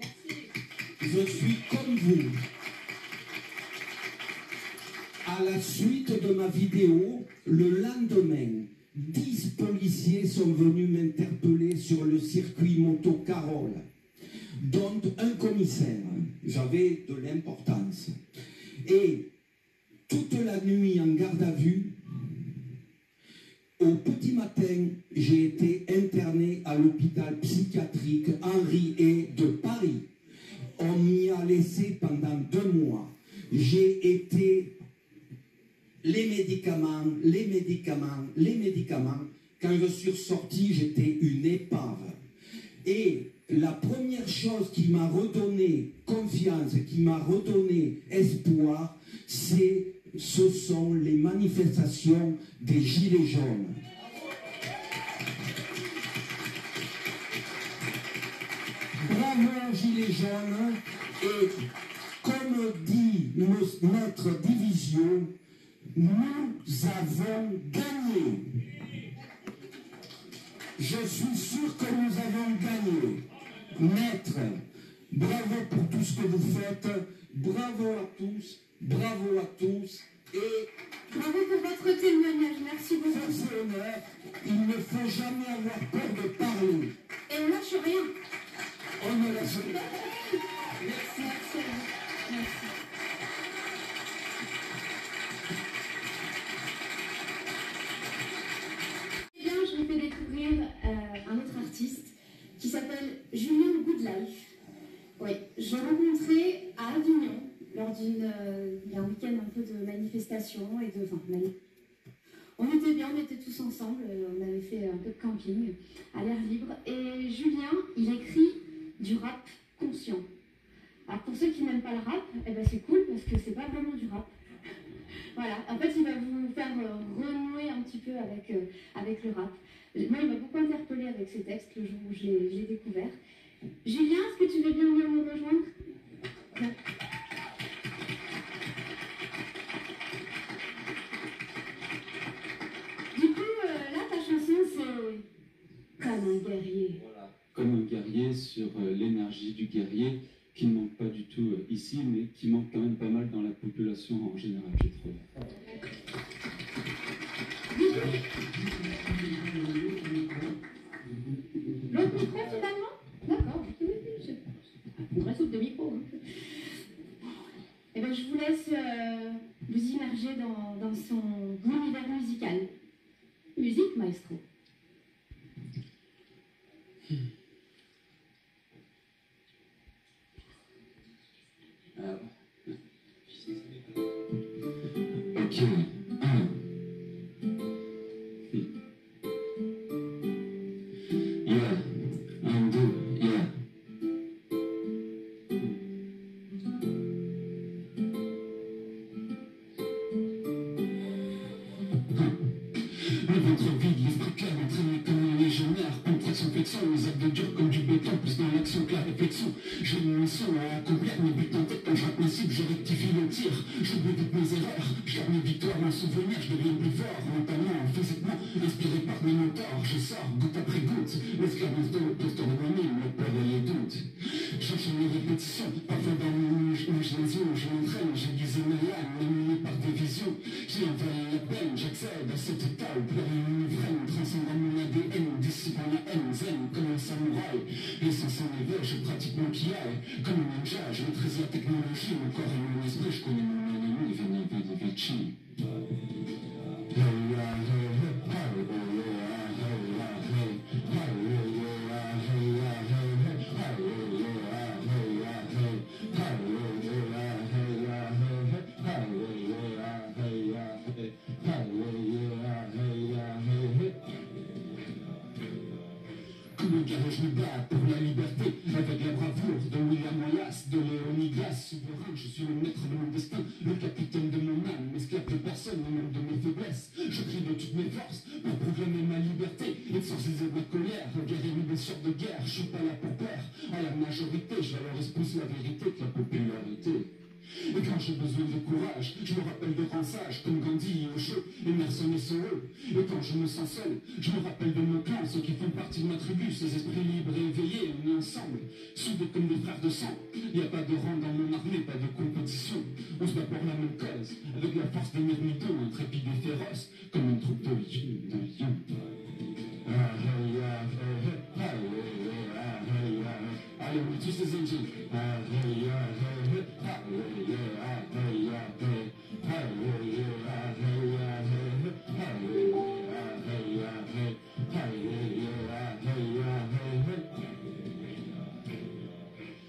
Je suis comme vous. À la suite de ma vidéo, le lendemain,
10 policiers sont venus m'interpeller sur le circuit Monteau-Carole, dont un commissaire. J'avais de l'importance. Et toute la nuit en garde à vue, au petit matin, j'ai été interné à l'hôpital psychiatrique Henri Ey de Paris. On m'y a laissé pendant 2 mois. J'ai été... Les médicaments. Quand je suis ressorti, j'étais une épave. Et la première chose qui m'a redonné confiance, qui m'a redonné espoir, ce sont les manifestations des Gilets jaunes. Bravo Gilets jaunes. Et comme dit notre division, nous avons gagné. Je suis sûr que nous avons gagné. Maître, bravo pour tout ce que vous faites. Bravo à tous. Bravo à tous. Et
bravo pour votre témoignage. Merci beaucoup.
C'est honneur. Il ne faut jamais avoir peur de parler.
Et on lâche rien.
On ne lâche rien.
Merci. Merci. Je vous fais découvrir un autre artiste qui s'appelle Julien Goodlife. Oui, je l'ai rencontré à Avignon lors il y a un week-end un peu de manifestation et de... Enfin, on était bien, on était tous ensemble, on avait fait un peu de camping à l'air libre. Et Julien, il écrit du rap conscient. Alors pour ceux qui n'aiment pas le rap, eh ben c'est cool parce que c'est pas vraiment du rap. Voilà, en fait il va vous faire renouer un petit peu avec le rap. Moi il m'a beaucoup interpellée avec ses textes le jour où je l'ai découvert. Julien, est-ce que tu veux bien venir me rejoindre? Du coup, là ta chanson c'est Comme un guerrier.
Voilà, Comme un guerrier sur l'énergie du guerrier qui ne manque pas du tout ici, mais qui manque quand même pas mal dans la population en général, j'ai trouvé.
L'autre micro finalement? D'accord, une vraie soupe de micro. Et ben, je vous laisse vous immerger dans son univers musical. Musique, maestro.
Ok. Yeah, 1, 2, yeah. Le ventre vide, l'esprit clair, entraîné comme un légionnaire. Contraction, flexion, les abdos durs comme du béton, plus dans l'action que la réflexion. J'ai une mission à accomplir, mes buts en tête, quand je rate mes cibles, je rectifie le tir. J'oublie toutes mes erreurs, je garde mes victoires en souvenir, je deviens plus fort, mentalement, physiquement, inspiré par mes mentors. Je sors goutte après goutte, l'esclavage de l'imposteur de moi-même, la peur et les doutes. J'enchaîne les répétitions, parfois dans mon imagination, je m'entraîne, j'aiguise mes lames, animé par des visions. J'ai envahi la peine, j'accède à cet état où plus rien ne freine, transcendant mon ADN, dissipant la haine, zen comme un samouraï. L'essence en éveil, je pratique mon kiai, comme un ninja, je maîtrise la technologie, mon corps et mon esprit, je connais mon ennemi, Veni Vidi Vici. Comme un guerrier, je me bats pour la liberté, avec la bravoure de William Wallace, de Léonidas, souverain, je suis le maître de mon destin, le capitaine de mon âme, esclave de personne, au nom de mes faiblesses. Je crie de toutes mes forces pour proclamer ma liberté, exorciser ma colère, guérir mes blessures de guerre. Je suis pas là pour plaire à la majorité, je vais leur exposer la vérité de la popularité. Et
quand j'ai besoin de courage, je me rappelle de grands sages comme Gandhi, Osho, Emerson et Thoreau. Et quand je me sens seul, je me rappelle de mon clan, ceux qui font partie de ma tribu, ces esprits libres et éveillés, on est ensemble, soudés comme des frères de sang. Il n'y a pas de rang dans mon armée, pas de compétition. On se bat pour la même cause, avec la force des myrmidons, intrépides et féroces, comme une troupe de lions. Allez, on est tous des engines.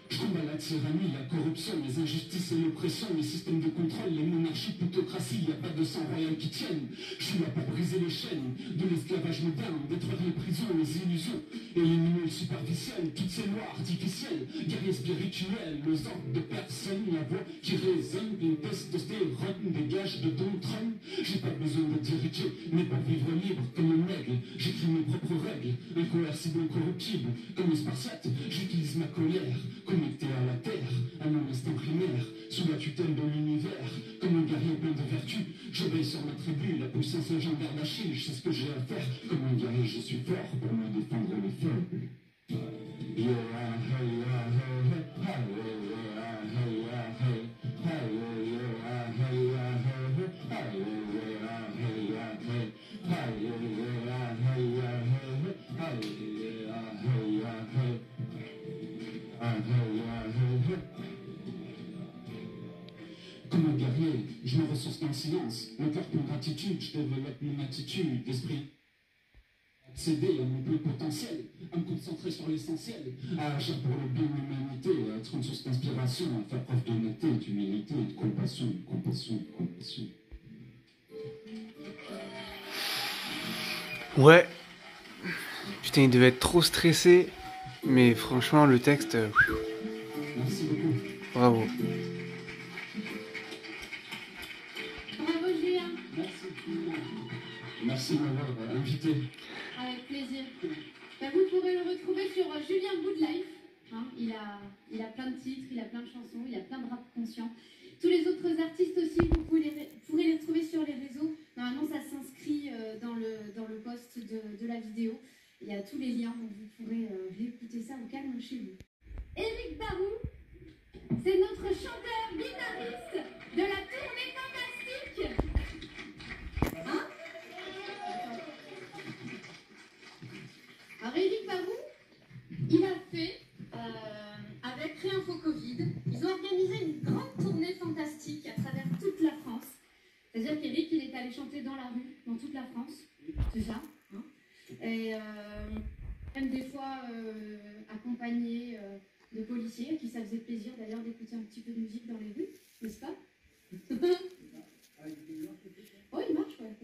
Je combats la tyrannie, la corruption, les injustices et l'oppression, les systèmes de contrôle, les monarchies, plutocratie, il n'y a pas de sang royal qui tienne. Je suis là pour briser les chaînes de l'esclavage moderne, détruire les prisons, les illusions, éliminer le superficiel, toutes ces lois artificielles, guerriers spirituels, le sang de personne, la voix qui résonne, une testostérone, dégage de Donald Trump. J'ai pas besoin de diriger, mais pour vivre libre comme un aigle, j'écris mes propres règles, incoercible, incorruptible, comme les Spartiates, j'utilise ma colère, connecté à la terre, à mon instinct primaire, sous la tutelle de l'univers, comme un guerrier plein de vertus, je veille sur ma tribu, la puissance légendaire d'Achille, je sais ce que j'ai à faire, comme un guerrier je suis fort pour me défendre les faibles. Comme un guerrier, je me ressource dans le silence, mon cœur plein de gratitude, je développe mon attitude d'esprit. Accéder à mon plein potentiel, à me concentrer sur l'essentiel, à agir pour le bien de l'humanité, à être une source d'inspiration, à faire preuve d'honnêteté, d'humilité, de compassion, de compassion, de compassion.
Ouais. Putain, il devait être trop stressé, mais franchement, le texte...
Merci beaucoup.
Bravo.
Bravo Julien.
Merci de m'avoir invité.
Avec plaisir. Ben, vous pourrez le retrouver sur Julien Woodlife. Hein, il a plein de titres, il a plein de chansons, il a plein de rap conscient. Tous les autres artistes aussi, vous pourrez les retrouver sur les réseaux. Normalement, ça s'inscrit dans le post de la vidéo. Il y a tous les liens, donc vous pourrez réécouter ça au calme chez vous. Éric Barou, c'est notre chanteur-guitariste de la tournée fantastique. Hein? Alors Éric Barou, il a fait, avec Réinfo Covid, ils ont organisé une grande tournée fantastique à travers toute la France. C'est-à-dire qu'Éric, il est allé chanter dans la rue, dans toute la France, c'est ça, hein. Et même des fois accompagné de policiers, à qui ça faisait plaisir d'ailleurs d'écouter un petit peu de musique dans les rues, n'est-ce pas? Oh, il marche, ouais.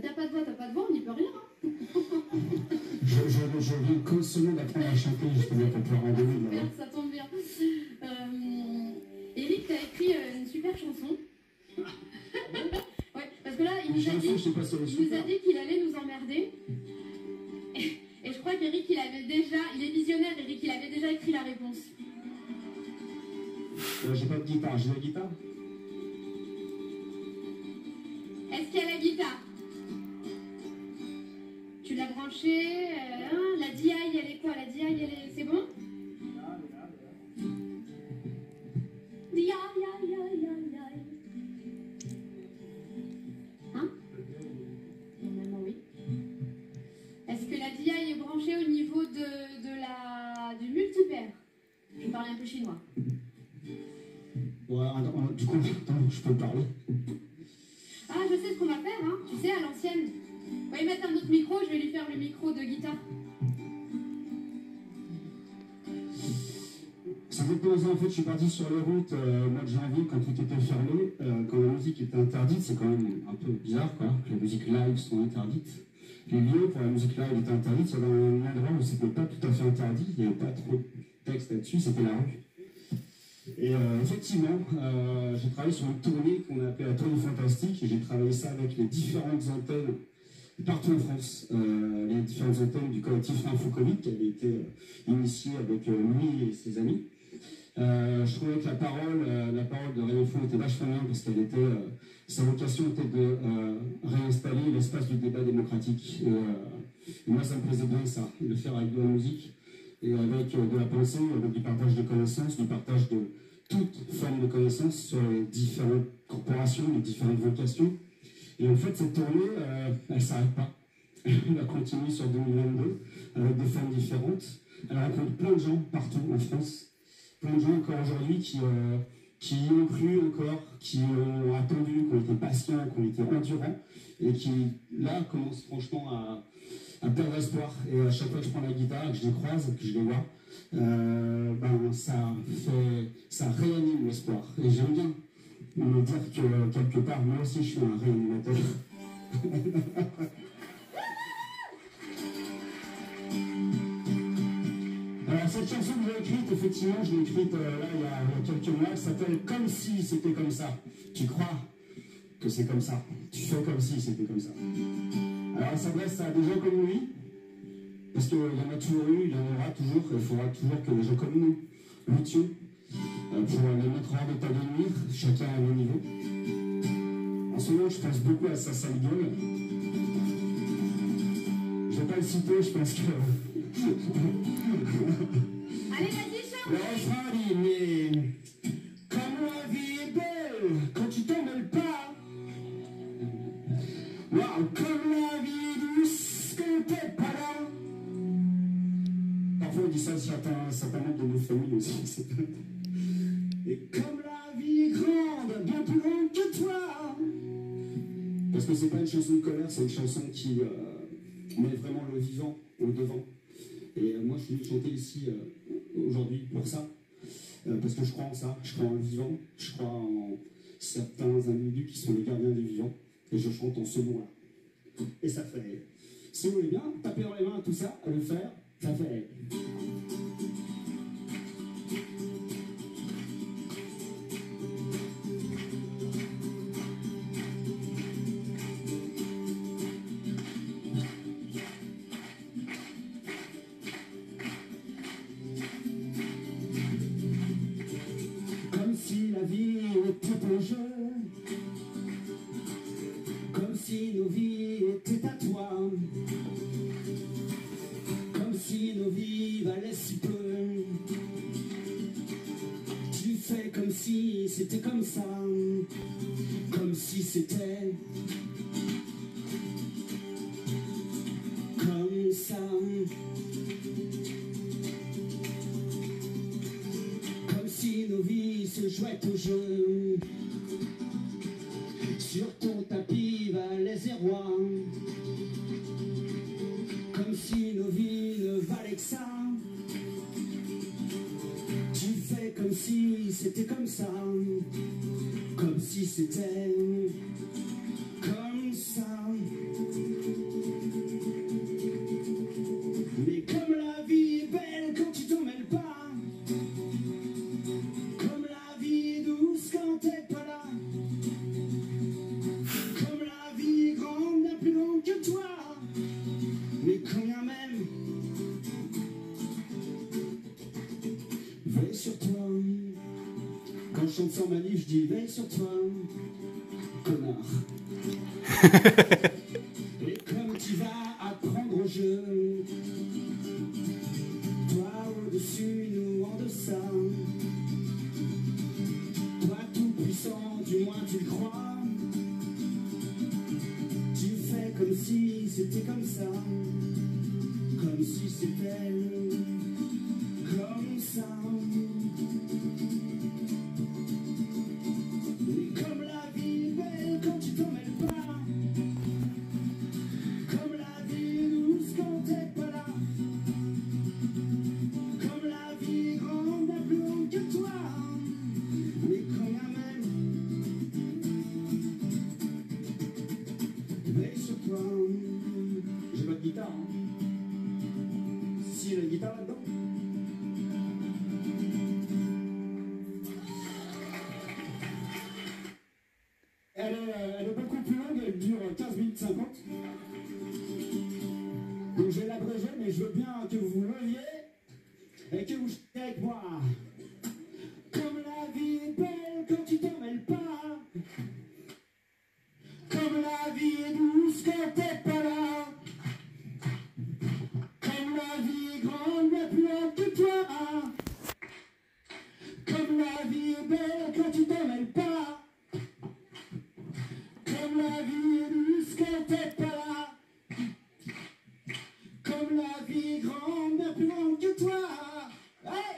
T'as pas de voix, on n'y peut rien. Hein.
Je viens consommer d'apprendre à chanter justement pour pouvoir en donner.
Ça tombe bien. Éric, t'as écrit une super chanson. Ouais, parce que là, il nous a dit qu'il allait nous emmerder. Et je crois qu'Éric, il est visionnaire, Éric, il avait déjà écrit la réponse.
J'ai pas de guitare, j'ai la guitare.
Est-ce qu'il y a la guitare? Tu l'as branchée, la DI, elle est quoi? La DI, c'est bon? DI. Hein? Normalement, oui. Est-ce que la DI est branchée au niveau du multipaire? Je parle un peu chinois.
Ouais, du coup, je peux parler.
Ah, je sais ce qu'on va faire, hein. Tu sais, à l'ancienne. On va y mettre un autre micro, je vais lui faire le micro de guitare.
Ça fait 2 ans, en fait, je suis parti sur les routes au mois de janvier quand tout était fermé, quand la musique était interdite. C'est quand même un peu bizarre, quoi, que les musiques live sont interdites. Les lieux pour la musique live étaient interdites. Il y avait un endroit où c'était pas tout à fait interdit, il n'y avait pas trop de texte là-dessus, c'était la rue. Et effectivement, j'ai travaillé sur une tournée qu'on a appelée la tournée fantastique, et j'ai travaillé ça avec les différentes antennes partout en France, les différentes antennes du collectif Info Covid qui avait été initié avec lui et ses amis.
Je trouvais que la parole de Raymond Fou était vachement bien parce qu'elle était, sa vocation était de réinstaller l'espace du débat démocratique. Et moi, ça me plaisait bien ça, de le faire avec de la musique et avec de la pensée, avec du partage de connaissances, du partage de toute forme de connaissances sur les différentes corporations, les différentes vocations. Et en fait, cette tournée, elle ne s'arrête pas. Elle va continuer sur 2022 avec des formes différentes. Elle rencontre plein de gens partout en France. Plein de gens encore aujourd'hui qui y ont cru encore, qui ont attendu, qui ont été patients, qui ont été endurants et qui, là, commencent franchement à perdre espoir. Et à chaque fois que je prends la guitare, que je les croise, que je les vois, ça réanime l'espoir. Et j'aime bien me dire que quelque part, moi aussi, je suis un réanimateur. Alors cette chanson que j'ai écrite, effectivement, je l'ai écrite là il y a quelques mois, elle s'appelle « Comme si c'était comme ça ». Tu crois que c'est comme ça, tu fais comme si c'était comme ça. Alors elle s'adresse à des gens comme lui, parce qu'il y en a toujours eu, il y en aura toujours, il faudra toujours que des gens comme nous luttions pour les mettre hors d'état de nuire, chacun à mon niveau. En ce moment, je pense beaucoup à sa sale gueule. Je ne vais pas le citer, je pense que...
Allez, vas-y, chante.
Le refrain dit, mais comme la vie est belle quand tu t'en mêles pas. Waouh, comme la vie est douce quand t'es pas là. Parfois on dit ça sur certains membres de nos familles aussi. Et comme la vie est grande, bien plus grande que toi. Parce que c'est pas une chanson de colère, c'est une chanson qui met vraiment le vivant au devant. Et moi, je suis venu chanter ici aujourd'hui pour ça, parce que je crois en ça, je crois en le vivant, je crois en certains individus qui sont les gardiens du vivant, et je chante en ce mot-là. Et ça fait, si vous voulez bien, taper dans les mains, tout ça, à le faire, ça fait... Comme si nos vies étaient à toi, comme si nos vies valaient si peu. Tu fais comme si c'était comme ça, comme si c'était comme ça. Comme si nos vies se jouaient au jeu. Sur ton tapis valaient zéro. Comme si nos vies ne valaient que ça. Tu fais comme si c'était comme ça. Comme si c'était comme ça. Mais comme la vie est belle quand tu t'en mêles pas. Comme la vie est douce quand t'es pas là. Comme la vie est grande, bien plus grande que toi. Mais quand bien même, veille sur toi. Quand je chante sans manif, je dis veille sur toi, connard. Et comme tu vas apprendre au jeu, toi au-dessus, nous en deçà. Toi tout puissant, du moins tu le crois. Tu fais comme si c'était comme ça. Comme si c'était comme ça. Et comme la vie est belle quand tu t'en mêles pas. Comme la vie est douce quand t'es pas là. Comme la vie est grande, bien plus grande que toi. Mais quand bien même, veille sur toi. J'ai pas de guitare. Hein. Si, il y a une guitare là-dedans. Elle est beaucoup plus longue, elle dure 15 minutes 50. Donc je vais l'abréger, mais je veux bien que vous vous leviez et que vous chantez avec moi.
douce quand t'es pas là. Comme la vie est grande, bien plus grande que toi. Comme la vie est belle quand tu t'en mêles pas. Comme la vie est douce quand t'es pas là. Comme la vie est grande, bien plus grande que toi. Hey!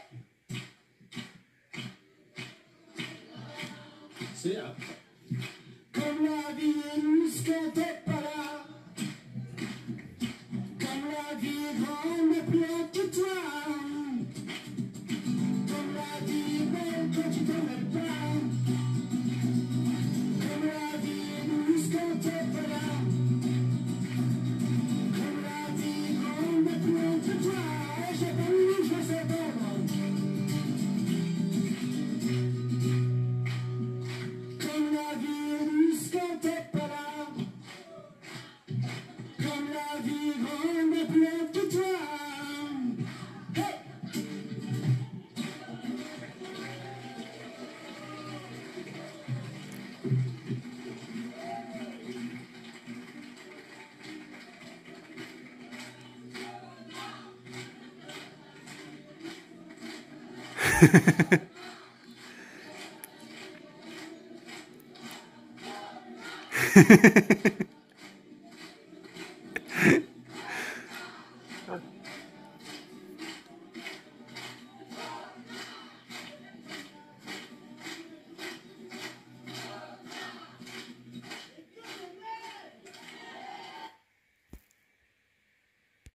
C'est là.
Comme la vie est douce quand t'es pas là. Comme la vie est grande, bien plus grande que toi. Comme la vie est belle quand tu t'en mêles pas. Comme la vie est douce quand t'es pas là. Comme la vie est grande, bien plus grande que toi. Et j'ai pas eu, je sais pas. Comme la vie est douce quand t'es pas là. Comme la vie est grande, bien plus grande que toi. Hey!